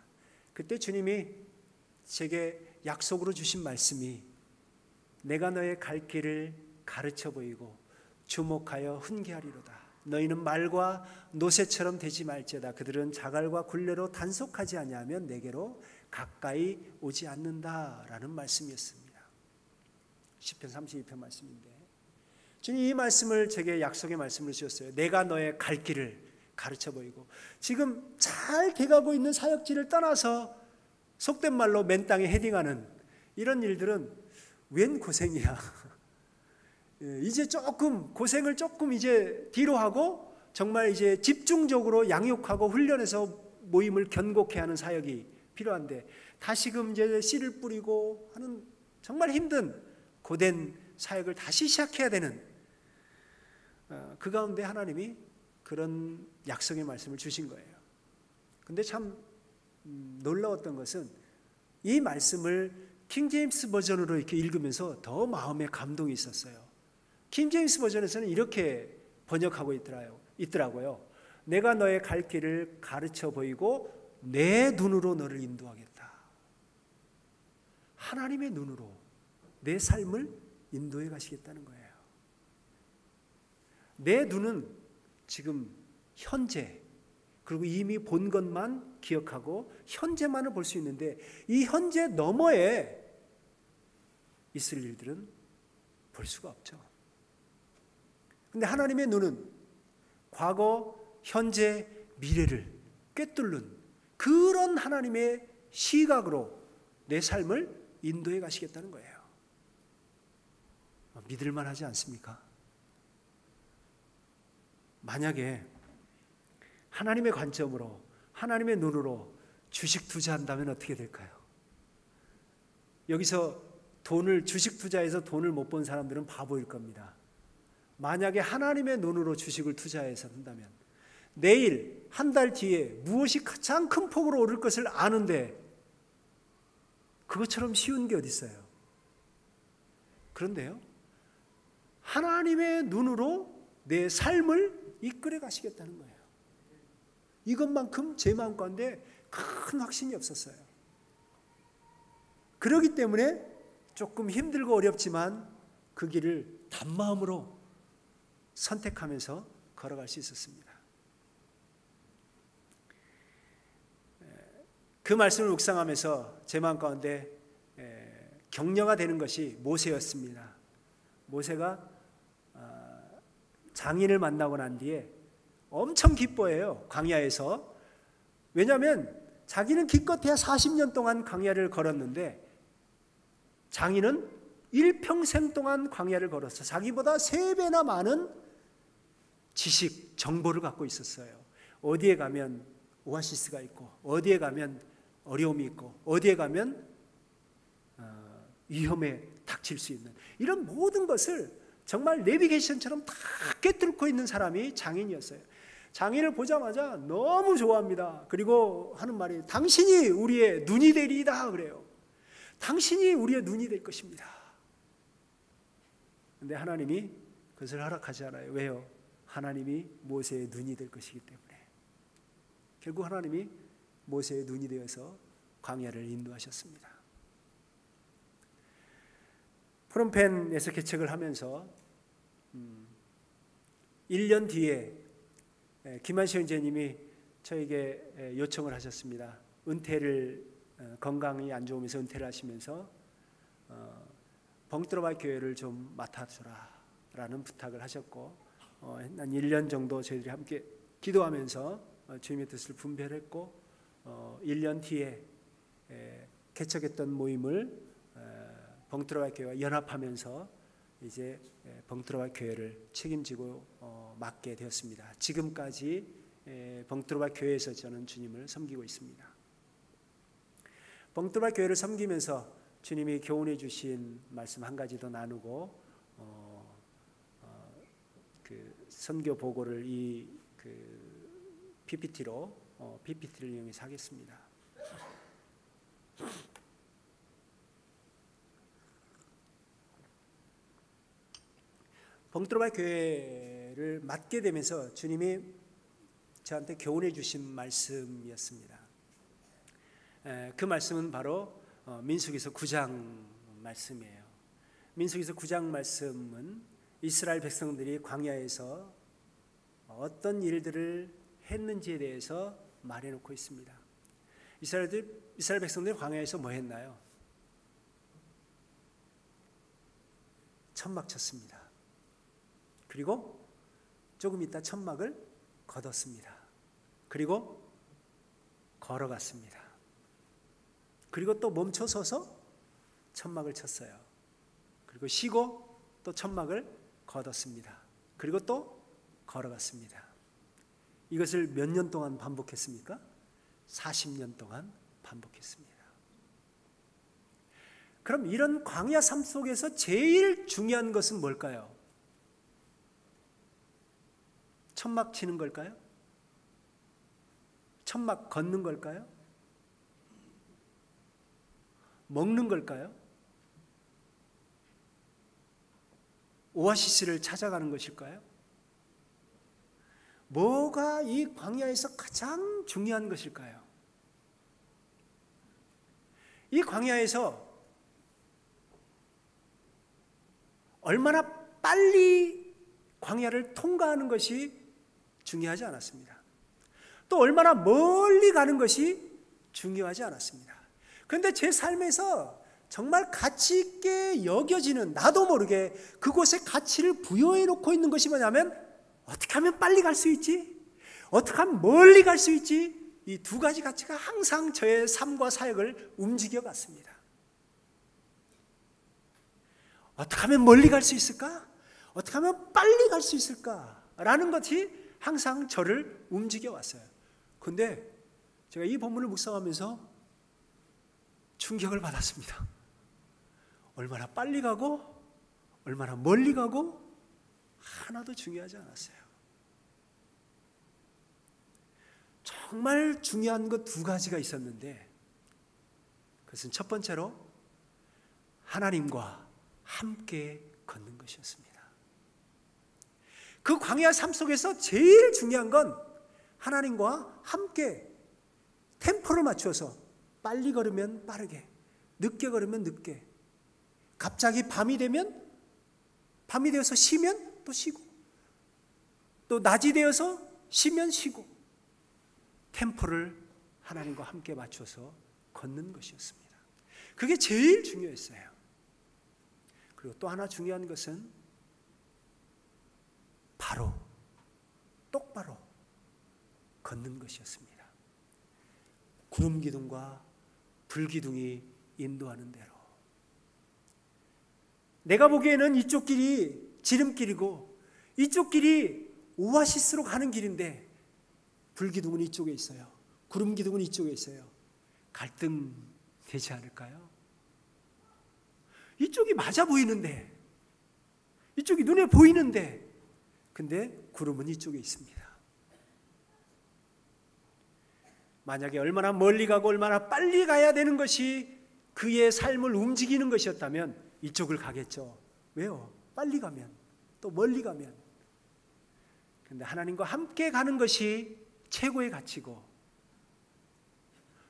그때 주님이 제게 약속으로 주신 말씀이, 내가 너의 갈 길을 가르쳐 보이고 주목하여 훈계하리로다. 너희는 말과 노새처럼 되지 말지어다. 그들은 자갈과 굴레로 단속하지 아니하면 내게로 가까이 오지 않는다라는 말씀이었습니다. 시편 32편 말씀인데 주님 이 말씀을 제게 약속의 말씀을 주셨어요. 내가 너의 갈 길을 가르쳐 보이고, 지금 잘 돼가고 있는 사역지를 떠나서 속된 말로 맨 땅에 헤딩하는 이런 일들은 웬 고생이야. 이제 조금 고생을 조금 이제 뒤로 하고 정말 이제 집중적으로 양육하고 훈련해서 모임을 견고케 하는 사역이 필요한데, 다시금 이제 씨를 뿌리고 하는 정말 힘든 고된 사역을 다시 시작해야 되는 그 가운데 하나님이 그런 약속의 말씀을 주신 거예요. 근데 참 놀라웠던 것은 이 말씀을 킹제임스 버전으로 이렇게 읽으면서 더 마음에 감동이 있었어요. 킹제임스 버전에서는 이렇게 번역하고 있더라고요. 내가 너의 갈 길을 가르쳐 보이고 내 눈으로 너를 인도하겠다. 하나님의 눈으로 내 삶을 인도해 가시겠다는 거예요. 내 눈은 지금 현재, 그리고 이미 본 것만 기억하고 현재만을 볼 수 있는데, 이 현재 너머에 있을 일들은 볼 수가 없죠. 근데 하나님의 눈은 과거, 현재, 미래를 꿰뚫는 그런 하나님의 시각으로 내 삶을 인도해 가시겠다는 거예요. 믿을만 하지 않습니까? 만약에 하나님의 관점으로, 하나님의 눈으로 주식 투자한다면 어떻게 될까요? 여기서 주식 투자해서 돈을 못 번 사람들은 바보일 겁니다. 만약에 하나님의 눈으로 주식을 투자해서 한다면 내일, 한 달 뒤에 무엇이 가장 큰 폭으로 오를 것을 아는데 그것처럼 쉬운 게 어디 있어요? 그런데요, 하나님의 눈으로 내 삶을 이끌어 가시겠다는 거예요. 이것만큼 제 마음 가운데 큰 확신이 없었어요. 그렇기 때문에 조금 힘들고 어렵지만 그 길을 단마음으로 선택하면서 걸어갈 수 있었습니다. 그 말씀을 묵상하면서 제 마음 가운데 격려가 되는 것이 모세였습니다. 모세가 장인을 만나고 난 뒤에 엄청 기뻐해요. 광야에서. 왜냐하면 자기는 기껏해야 40년 동안 광야를 걸었는데 장인은 일평생 동안 광야를 걸어서 자기보다 3배나 많은 지식, 정보를 갖고 있었어요. 어디에 가면 오아시스가 있고, 어디에 가면 어려움이 있고, 어디에 가면 위험에 닥칠 수 있는, 이런 모든 것을 정말 내비게이션처럼 다 꿰뚫고 있는 사람이 장인이었어요. 장인을 보자마자 너무 좋아합니다. 그리고 하는 말이 당신이 우리의 눈이 되리이다 그래요. 당신이 우리의 눈이 될 것입니다. 그런데 하나님이 그것을 허락하지 않아요. 왜요? 하나님이 모세의 눈이 될 것이기 때문에. 결국 하나님이 모세의 눈이 되어서 광야를 인도하셨습니다. 프롬펜에서 개척을 하면서 1년 뒤에 김한시 형제님이 저에게 요청을 하셨습니다. 은퇴를, 건강이 안 좋으면서 은퇴를 하시면서 벙트로바 교회를 좀 맡아주라 라는 부탁을 하셨고, 한 1년 정도 저희들이 함께 기도하면서 주님의 뜻을 분별했고, 1년 뒤에 개척했던 모임을 벙트로바 교회와 연합하면서 이제 벙트로바 교회를 책임지고 맡게 되었습니다. 지금까지 벙트로바 교회에서 저는 주님을 섬기고 있습니다. 벙트로바 교회를 섬기면서 주님이 교훈해 주신 말씀 한 가지 더 나누고 그 선교 보고를 PPT를 이용해서 하겠습니다. 벙트로바 교회를 맡게 되면서 주님이 저한테 교훈해 주신 말씀이었습니다. 그 말씀은 바로 민수기서 9장 말씀이에요. 민수기서 9장 말씀은 이스라엘 백성들이 광야에서 어떤 일들을 했는지에 대해서 말해놓고 있습니다. 이스라엘 백성들이 광야에서 뭐 했나요? 천막 쳤습니다. 그리고 조금 있다 천막을 걷었습니다. 그리고 걸어갔습니다. 그리고 또 멈춰서서 천막을 쳤어요. 그리고 쉬고 또 천막을 걷었습니다. 그리고 또 걸어갔습니다. 이것을 몇 년 동안 반복했습니까? 40년 동안 반복했습니다. 그럼 이런 광야 삶 속에서 제일 중요한 것은 뭘까요? 천막 치는 걸까요? 천막 걷는 걸까요? 먹는 걸까요? 오아시스를 찾아가는 것일까요? 뭐가 이 광야에서 가장 중요한 것일까요? 이 광야에서 얼마나 빨리 광야를 통과하는 것이 중요하지 않았습니다. 또 얼마나 멀리 가는 것이 중요하지 않았습니다. 그런데 제 삶에서 정말 가치 있게 여겨지는, 나도 모르게 그곳에 가치를 부여해 놓고 있는 것이 뭐냐면, 어떻게 하면 빨리 갈 수 있지? 어떻게 하면 멀리 갈 수 있지? 이 두 가지 가치가 항상 저의 삶과 사역을 움직여 갔습니다. 어떻게 하면 멀리 갈 수 있을까? 어떻게 하면 빨리 갈 수 있을까? 라는 것이 항상 저를 움직여 왔어요. 그런데 제가 이 본문을 묵상하면서 충격을 받았습니다. 얼마나 빨리 가고 얼마나 멀리 가고 하나도 중요하지 않았어요. 정말 중요한 것 두 가지가 있었는데, 그것은 첫 번째로 하나님과 함께 걷는 것이었습니다. 그 광야 삶 속에서 제일 중요한 건 하나님과 함께 템포를 맞춰서 빨리 걸으면 빠르게, 늦게 걸으면 늦게, 갑자기 밤이 되어서 쉬면 또 쉬고, 또 낮이 되어서 쉬면 쉬고, 템포를 하나님과 함께 맞춰서 걷는 것이었습니다. 그게 제일 중요했어요. 그리고 또 하나 중요한 것은 바로 똑바로 걷는 것이었습니다. 구름 기둥과 불 기둥이 인도하는 대로. 내가 보기에는 이쪽 길이 지름길이고 이쪽 길이 오아시스로 가는 길인데 불 기둥은 이쪽에 있어요. 구름 기둥은 이쪽에 있어요. 갈등되지 않을까요? 이쪽이 맞아 보이는데, 이쪽이 눈에 보이는데, 근데 구름은 이쪽에 있습니다. 만약에 얼마나 멀리 가고 얼마나 빨리 가야 되는 것이 그의 삶을 움직이는 것이었다면 이쪽을 가겠죠. 왜요? 빨리 가면, 또 멀리 가면. 그런데 하나님과 함께 가는 것이 최고의 가치고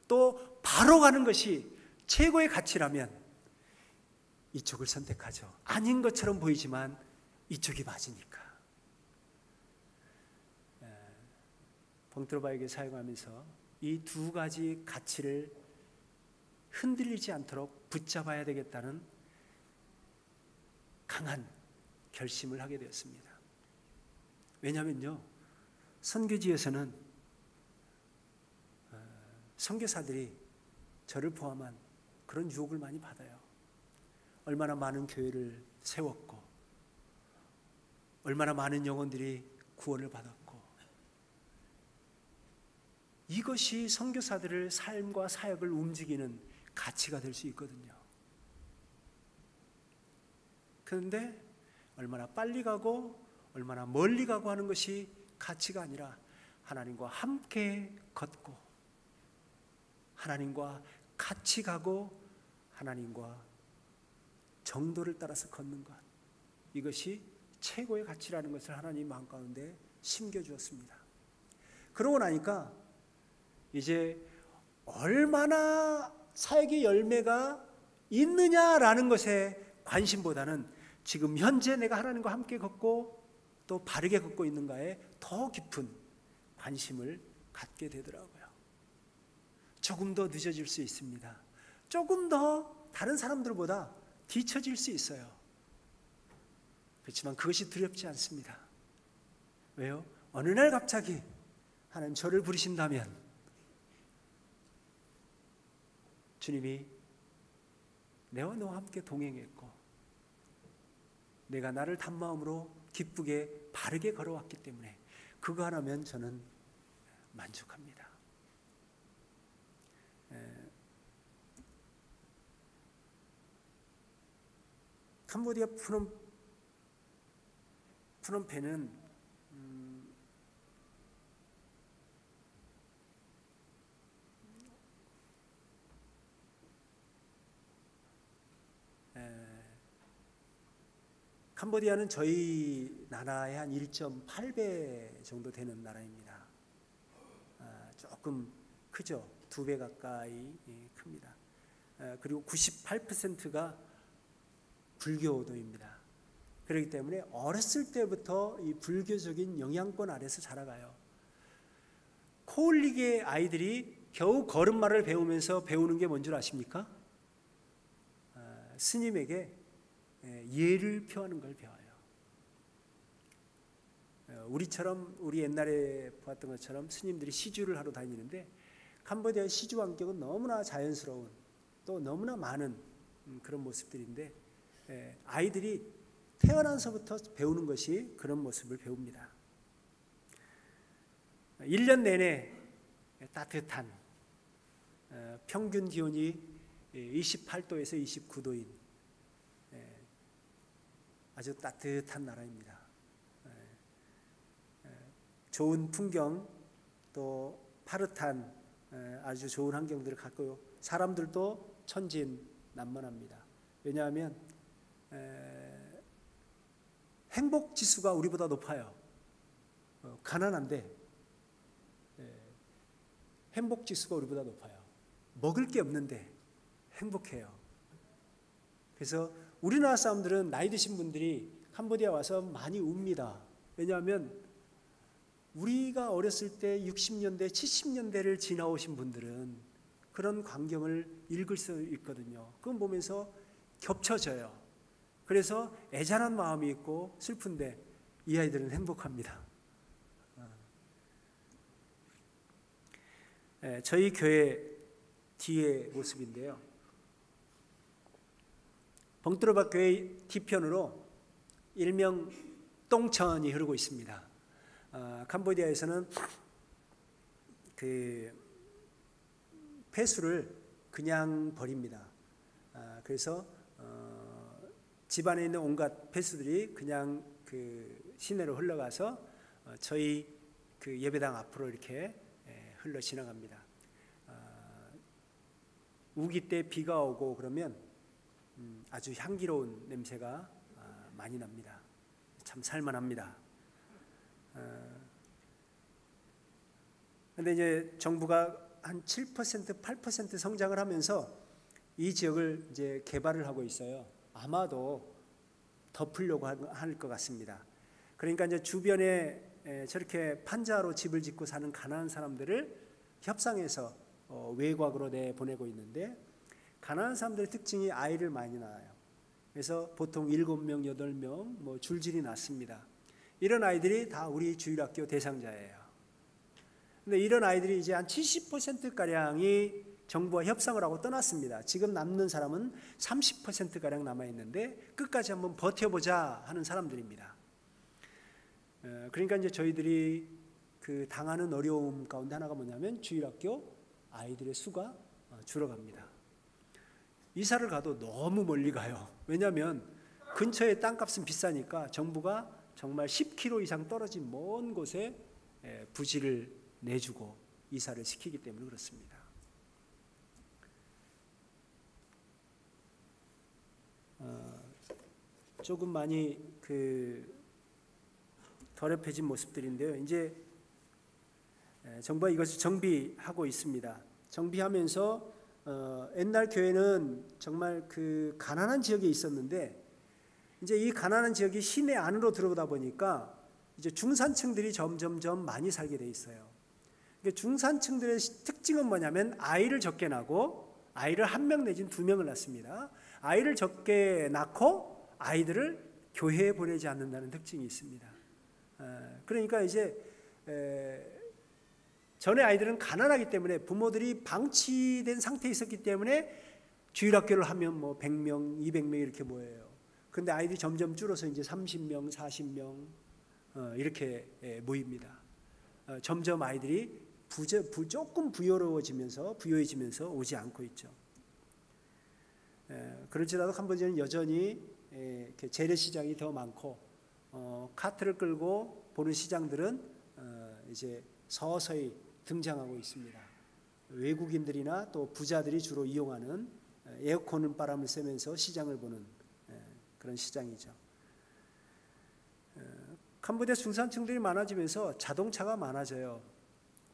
또 바로 가는 것이 최고의 가치라면 이쪽을 선택하죠. 아닌 것처럼 보이지만 이쪽이 맞으니까. 봉트로바에게 사용하면서 이 두 가지 가치를 흔들리지 않도록 붙잡아야 되겠다는 강한 결심을 하게 되었습니다. 왜냐하면요, 선교지에서는 선교사들이 저를 포함한 그런 유혹을 많이 받아요. 얼마나 많은 교회를 세웠고 얼마나 많은 영혼들이 구원을 받았고, 이것이 선교사들의 삶과 사역을 움직이는 가치가 될 수 있거든요. 그런데 얼마나 빨리 가고 얼마나 멀리 가고 하는 것이 가치가 아니라 하나님과 함께 걷고 하나님과 같이 가고 하나님과 정도를 따라서 걷는 것, 이것이 최고의 가치라는 것을 하나님 마음 가운데 심겨주었습니다. 그러고 나니까 이제 얼마나 사역의 열매가 있느냐라는 것에 관심보다는 지금 현재 내가 하나님과 함께 걷고 또 바르게 걷고 있는가에 더 깊은 관심을 갖게 되더라고요. 조금 더 늦어질 수 있습니다. 조금 더 다른 사람들보다 뒤처질 수 있어요. 그렇지만 그것이 두렵지 않습니다. 왜요? 어느 날 갑자기 하나님 저를 부르신다면 주님이 내와 너와 함께 동행했고 내가 나를 단마음으로 기쁘게 바르게 걸어왔기 때문에 그거 하나면 저는 만족합니다. 캄보디아 프놈펜은 캄보디아는 저희 나라의 한 1.8배 정도 되는 나라입니다. 조금 크죠. 2배 가까이 큽니다. 그리고 98%가 불교도입니다. 그렇기 때문에 어렸을 때부터 이 불교적인 영향권 아래서 자라가요. 코올릭의 아이들이 겨우 걸음마를 배우면서 배우는 게 뭔 줄 아십니까? 스님에게 예를 표하는 걸 배워요. 우리 옛날에 보았던 것처럼 스님들이 시주를 하러 다니는데 캄보디아의 시주 환경은 너무나 자연스러운 또 너무나 많은 그런 모습들인데 아이들이 태어나서부터 배우는 것이 그런 모습을 배웁니다. 1년 내내 따뜻한 평균 기온이 28도에서 29도인 아주 따뜻한 나라입니다. 좋은 풍경 또 파릇한 아주 좋은 환경들을 갖고 사람들도 천진난만합니다. 왜냐하면 행복 지수가 우리보다 높아요. 가난한데 행복 지수가 우리보다 높아요. 먹을 게 없는데 행복해요. 그래서 우리나라 사람들은 나이 드신 분들이 캄보디아 와서 많이 웁니다. 왜냐하면 우리가 어렸을 때 60년대, 70년대를 지나오신 분들은 그런 광경을 읽을 수 있거든요. 그건 보면서 겹쳐져요. 그래서 애잔한 마음이 있고 슬픈데 이 아이들은 행복합니다. 저희 교회 뒤의 모습인데요. 봉투르박 교회 뒤편으로 일명 똥천이 흐르고 있습니다. 캄보디아에서는 그 폐수를 그냥 버립니다. 그래서 집안에 있는 온갖 폐수들이 그냥 그 시내로 흘러가서 저희 그 예배당 앞으로 이렇게 흘러 지나갑니다. 우기 때 비가 오고 그러면 아주 향기로운 냄새가 많이 납니다. 참 살만합니다. 그런데 이제 정부가 한 7%, 8% 성장을 하면서 이 지역을 이제 개발을 하고 있어요. 아마도 덮으려고 할 것 같습니다. 그러니까 이제 주변에 저렇게 판자로 집을 짓고 사는 가난한 사람들을 협상해서 외곽으로 내보내고 있는데, 가난한 사람들의 특징이 아이를 많이 낳아요. 그래서 보통 7명, 8명 뭐 줄줄이 낳습니다. 이런 아이들이 다 우리 주일학교 대상자예요. 근데 이런 아이들이 이제 한 70%가량이 정부와 협상을 하고 떠났습니다. 지금 남는 사람은 30%가량 남아있는데 끝까지 한번 버텨보자 하는 사람들입니다. 그러니까 이제 저희들이 그 당하는 어려움 가운데 하나가 뭐냐면 주일학교 아이들의 수가 줄어갑니다. 이사를 가도 너무 멀리 가요. 왜냐하면 근처에 땅값은 비싸니까 정부가 정말 10km 이상 떨어진 먼 곳에 부지를 내주고 이사를 시키기 때문에 그렇습니다. 조금 많이 더럽혀진 모습들인데요. 이제 정부가 이것을 정비하고 있습니다. 정비하면서 옛날 교회는 정말 그 가난한 지역에 있었는데, 이제 이 가난한 지역이 시내 안으로 들어오다 보니까 이제 중산층들이 점점점 많이 살게 돼 있어요. 중산층들의 특징은 뭐냐면 아이를 적게 낳고 아이를 1명 내지는 2명을 낳습니다. 아이를 적게 낳고 아이들을 교회에 보내지 않는다는 특징이 있습니다. 그러니까 이제 전에 아이들은 가난하기 때문에 부모들이 방치된 상태에 있었기 때문에 주일학교를 하면 뭐 100명, 200명 이렇게 모여요. 근데 아이들이 점점 줄어서 이제 30명, 40명 이렇게 모입니다. 점점 아이들이 조금 부유해지면서 오지 않고 있죠. 그럴지라도 캄보디아는 여전히 재래시장이 더 많고 카트를 끌고 보는 시장들은 이제 서서히 등장하고 있습니다. 외국인들이나 또 부자들이 주로 이용하는 에어컨 바람을 쐬면서 시장을 보는 그런 시장이죠. 캄보디아 중산층들이 많아지면서 자동차가 많아져요.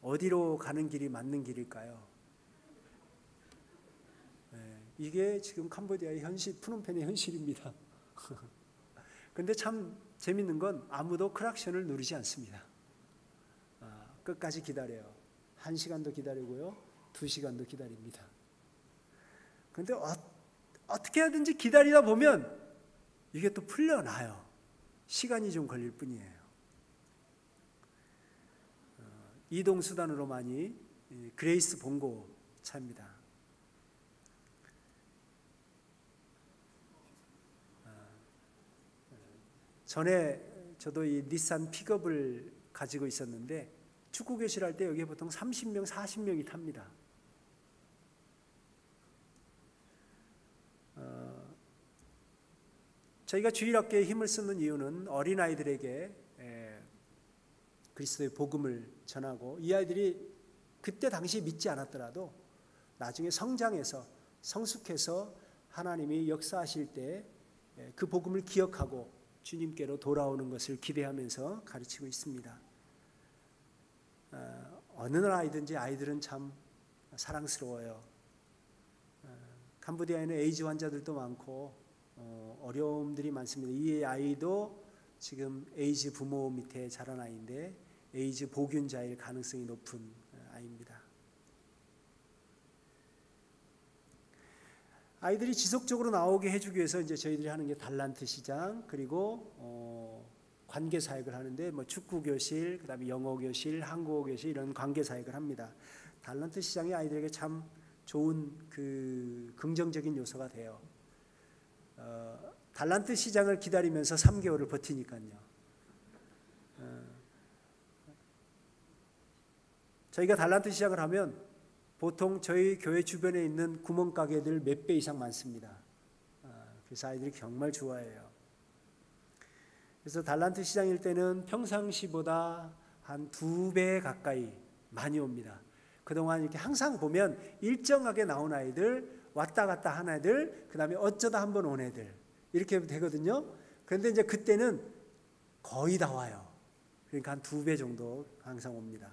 어디로 가는 길이 맞는 길일까요? 이게 지금 캄보디아의 현실, 프놈펜의 현실입니다. 그런데 참 재밌는 건 아무도 크락션을 누르지 않습니다. 끝까지 기다려요. 1시간도 기다리고요, 2시간도 기다립니다. 그런데 어떻게 하든지 기다리다 보면 이게 또 풀려나요. 시간이 좀 걸릴 뿐이에요. 이동수단으로 많이 그레이스 봉고 차입니다. 전에 저도 이 닛산 픽업을 가지고 있었는데 축구 교실할 때 여기에 보통 30명, 40명이 탑니다. 저희가 주일학교에 힘을 쓰는 이유는 어린아이들에게 그리스도의 복음을 전하고, 이 아이들이 그때 당시 믿지 않았더라도 나중에 성장해서 성숙해서 하나님이 역사하실 때 그 복음을 기억하고 주님께로 돌아오는 것을 기대하면서 가르치고 있습니다. 어느 나라이든지 아이들은 참 사랑스러워요. 캄보디아에는 에이즈 환자들도 많고 어려움들이 많습니다. 이 아이도 지금 에이즈 부모 밑에 자란 아이인데 에이즈 보균자일 가능성이 높은 아이입니다. 아이들이 지속적으로 나오게 해주기 위해서 이제 저희들이 하는 게 달란트 시장, 그리고 관계 사역을 하는데 뭐 축구 교실, 그다음에 영어 교실, 한국어 교실 이런 관계 사역을 합니다. 달란트 시장이 아이들에게 참 좋은 그 긍정적인 요소가 돼요. 달란트 시장을 기다리면서 3개월을 버티니까요. 저희가 달란트 시장을 하면 보통 저희 교회 주변에 있는 구멍가게들 몇 배 이상 많습니다. 그래서 아이들이 정말 좋아해요. 그래서 달란트 시장일 때는 평상시보다 한 2배 가까이 많이 옵니다. 그동안 이렇게 항상 보면 일정하게 나온 아이들, 왔다 갔다 한 애들, 그 다음에 어쩌다 한번 온 애들 이렇게 되거든요. 그런데 이제 그때는 거의 다 와요. 그러니까 한 2배 정도 항상 옵니다.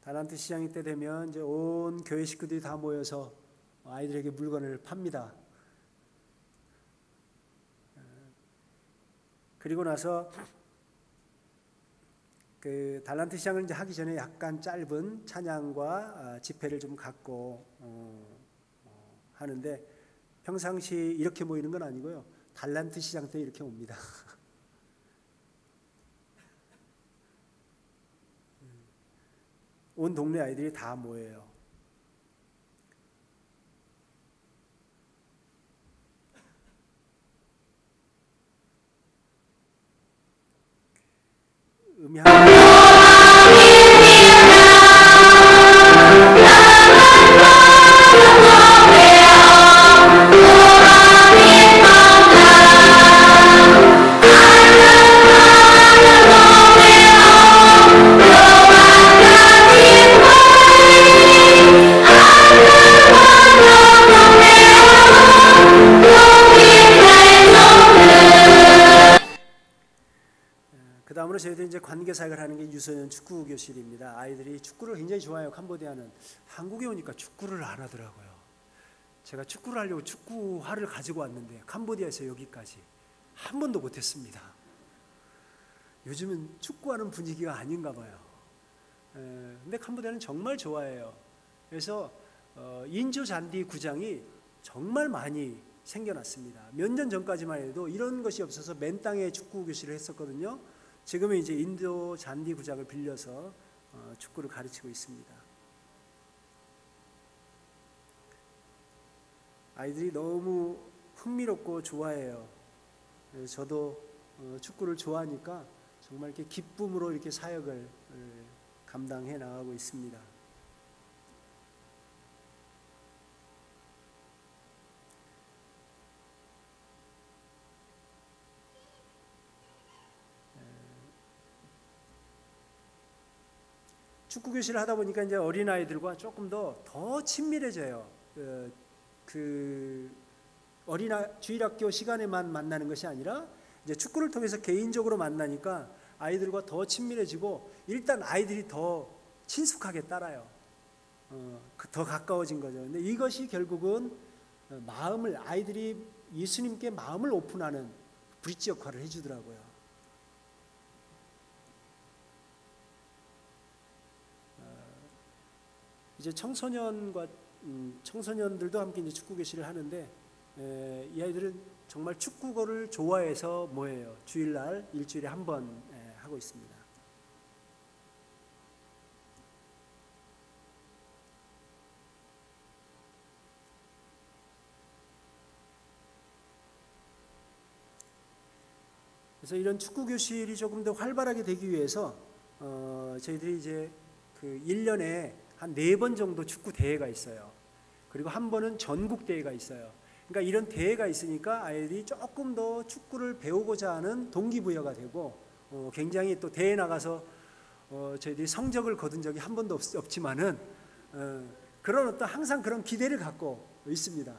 달란트 시장이 때 되면 이제 온 교회 식구들이 다 모여서 아이들에게 물건을 팝니다. 그리고 나서 그 달란트 시장을 이제 하기 전에 약간 짧은 찬양과 집회를 좀 갖고 하는데 평상시 이렇게 모이는 건 아니고요. 달란트 시장 때 이렇게 옵니다. 온 동네 아이들이 다 모여요. 그 다음으로 저희들이 이제 관계 사역을 하는 게 유소년 축구 교실입니다. 아이들이 축구를 굉장히 좋아해요. 캄보디아는. 한국에 오니까 축구를 안 하더라고요. 제가 축구를 하려고 축구화를 가지고 왔는데 캄보디아에서 여기까지 한 번도 못했습니다. 요즘은 축구하는 분위기가 아닌가 봐요. 근데 캄보디아는 정말 좋아해요. 그래서 인조 잔디 구장이 정말 많이 생겨났습니다. 몇 년 전까지만 해도 이런 것이 없어서 맨 땅에 축구 교실을 했었거든요. 지금은 이제 인도 잔디 구장을 빌려서 축구를 가르치고 있습니다. 아이들이 너무 흥미롭고 좋아해요. 그래서 저도 축구를 좋아하니까 정말 이렇게 기쁨으로 이렇게 사역을 감당해 나가고 있습니다. 축구 교실을 하다 보니까 이제 어린 아이들과 조금 더 친밀해져요. 그 주일학교 시간에만 만나는 것이 아니라 이제 축구를 통해서 개인적으로 만나니까 아이들과 더 친밀해지고 일단 아이들이 더 친숙하게 따라요. 더 가까워진 거죠. 근데 이것이 결국은 아이들이 예수님께 마음을 오픈하는 브릿지 역할을 해주더라고요. 이제 청소년들도 함께 이제 축구 교실을 하는데 이 아이들은 정말 축구를 좋아해서 뭐예요? 주일날 일주일에 한 번 하고 있습니다. 그래서 이런 축구 교실이 조금 더 활발하게 되기 위해서 저희들이 이제 그 1년에 한 4번 정도 축구 대회가 있어요. 그리고 한 번은 전국 대회가 있어요. 그러니까 이런 대회가 있으니까 아이들이 조금 더 축구를 배우고자 하는 동기부여가 되고 굉장히 또 대회 나가서 저희들이 성적을 거둔 적이 한 번도 없지만은 그런 어떤 항상 그런 기대를 갖고 있습니다.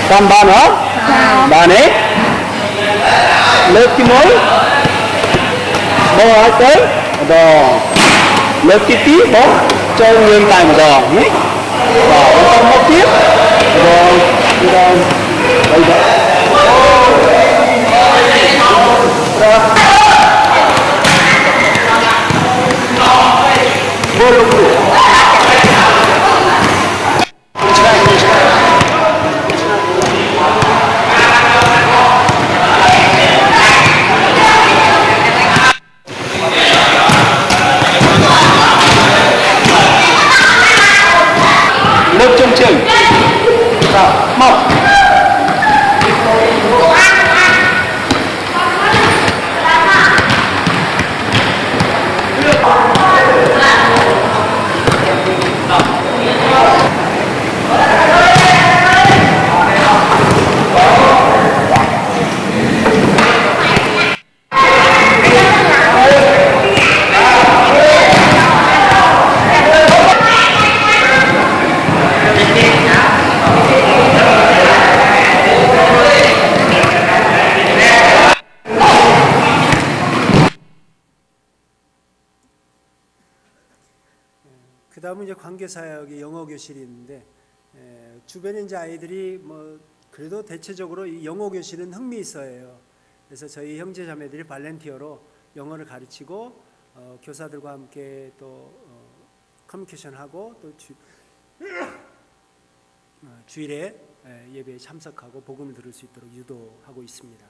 Con bon hả? Bon ấy. Left mối bò tới bò left tí bó cho nguyên tài một đò nhé bò con móc tiếp bò đây đó vô lục một chương trình mọc 그 다음은 이제 관계사역의 영어 교실이 있는데 주변에 이제 아이들이 뭐 그래도 대체적으로 이 영어 교실은 흥미 있어해요. 그래서 저희 형제 자매들이 발렌티어로 영어를 가르치고 교사들과 함께 또 커뮤니케이션하고 또 주일에 예배에 참석하고 복음을 들을 수 있도록 유도하고 있습니다.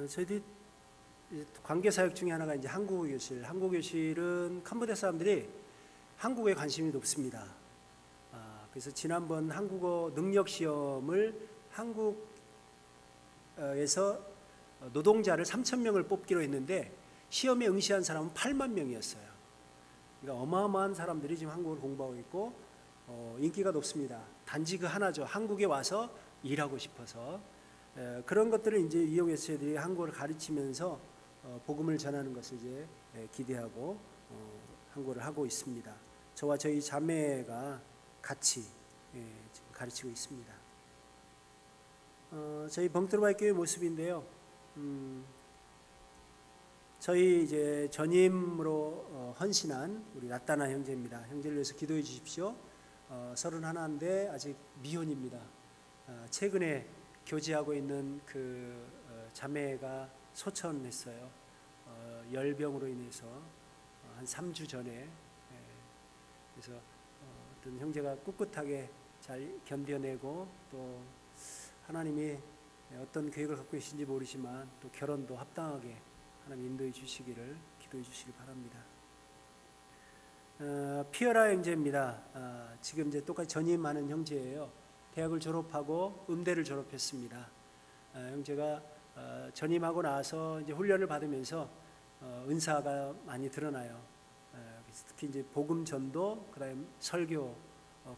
저희들이 관계사역 중에 하나가 이제 한국어 교실. 한국어 교실은 캄보디아 사람들이 한국어에 관심이 높습니다. 그래서 지난번 한국어 능력 시험을 한국에서 노동자를 3,000명을 뽑기로 했는데 시험에 응시한 사람은 8만 명이었어요. 그러니까 어마어마한 사람들이 지금 한국어를 공부하고 있고 인기가 높습니다. 단지 그 하나죠. 한국에 와서 일하고 싶어서. 그런 것들을 이제 이용해서 저희들이 한국어를 가르치면서 복음을 전하는 것을 이제 기대하고 한국어를 하고 있습니다. 저와 저희 자매가 같이 지금 가르치고 있습니다. 저희 봉트로바이 교회 모습인데요. 저희 이제 전임으로 헌신한 우리 나타나 형제입니다. 형제를 위해서 기도해 주십시오. 31인데 아직 미혼입니다. 최근에 교제하고 있는 그 자매가 소천했어요. 열병으로 인해서 한 3주 전에. 그래서 어떤 형제가 꿋꿋하게 잘 견뎌내고 또 하나님이 어떤 계획을 갖고 계신지 모르지만 또 결혼도 합당하게 하나님 인도해 주시기를 기도해 주시기 바랍니다. 피어라 형제입니다. 지금 이제 똑같이 전임하는 형제예요. 대학을 졸업하고 음대를 졸업했습니다. 형제가 전임하고 나서 이제 훈련을 받으면서 은사가 많이 드러나요. 특히 이제 복음 전도, 그다음에 설교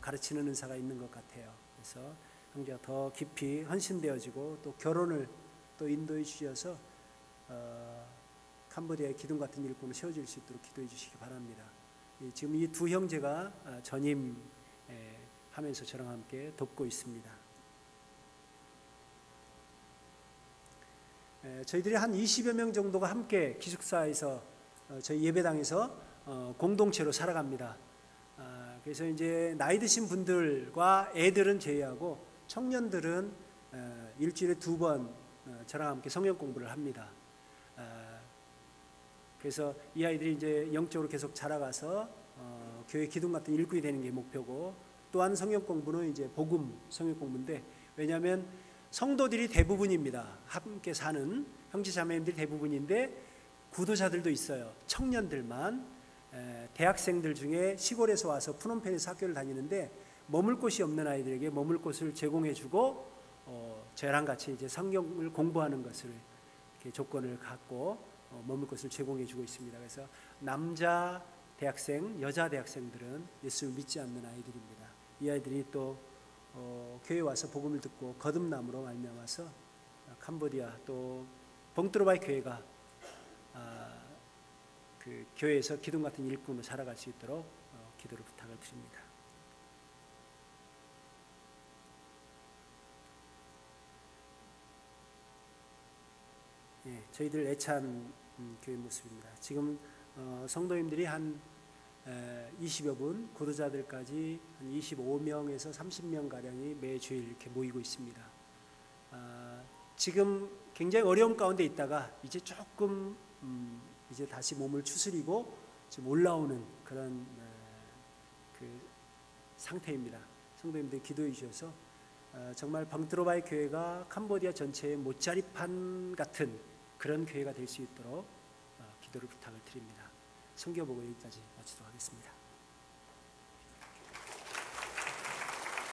가르치는 은사가 있는 것 같아요. 그래서 형제가 더 깊이 헌신되어지고 또 결혼을 또 인도해 주셔서 캄보디아의 기둥 같은 일꾼을 세워질 수 있도록 기도해 주시기 바랍니다. 지금 이 두 형제가 전임 하면서 저랑 함께 돕고 있습니다. 저희들이 한 20여 명 정도가 함께 기숙사에서 저희 예배당에서 공동체로 살아갑니다. 그래서 이제 나이 드신 분들과 애들은 제외하고 청년들은 일주일에 2번 저랑 함께 성경 공부를 합니다. 그래서 이 아이들이 이제 영적으로 계속 자라가서 교회 기둥 같은 일꾼이 되는 게 목표고, 또한 성경 공부는 이제 복음 성경 공부인데, 왜냐하면 성도들이 대부분입니다. 함께 사는 형제 자매님들이 대부분인데 구도자들도 있어요. 청년들만, 대학생들 중에 시골에서 와서 푸놈펜에서 학교를 다니는데 머물 곳이 없는 아이들에게 머물 곳을 제공해주고 저랑 같이 이제 성경을 공부하는 것을 이렇게 조건을 갖고 머물 곳을 제공해주고 있습니다. 그래서 남자 대학생, 여자 대학생들은 예수를 믿지 않는 아이들입니다. 이 아이들이 또 교회에 와서 복음을 듣고 거듭남으로 말미암아서 캄보디아 또 봉트로바이 교회가 그 교회에서 기둥 같은 일꾼으로 살아갈 수 있도록 기도를 부탁을 드립니다. 예, 저희들 애찬 교회 모습입니다. 지금 성도님들이 한 20여 분, 고도자들까지 한 25명에서 30명 가량이 매주일 이렇게 모이고 있습니다. 지금 굉장히 어려움 가운데 있다가 이제 조금 이제 다시 몸을 추스리고 지금 올라오는 그런 그 상태입니다. 성도님들 기도해 주셔서 정말 방트로바이 교회가 캄보디아 전체의 못자리판 같은 그런 교회가 될 수 있도록 기도를 부탁을 드립니다. 선교 보고 여기까지 마치도록 하겠습니다.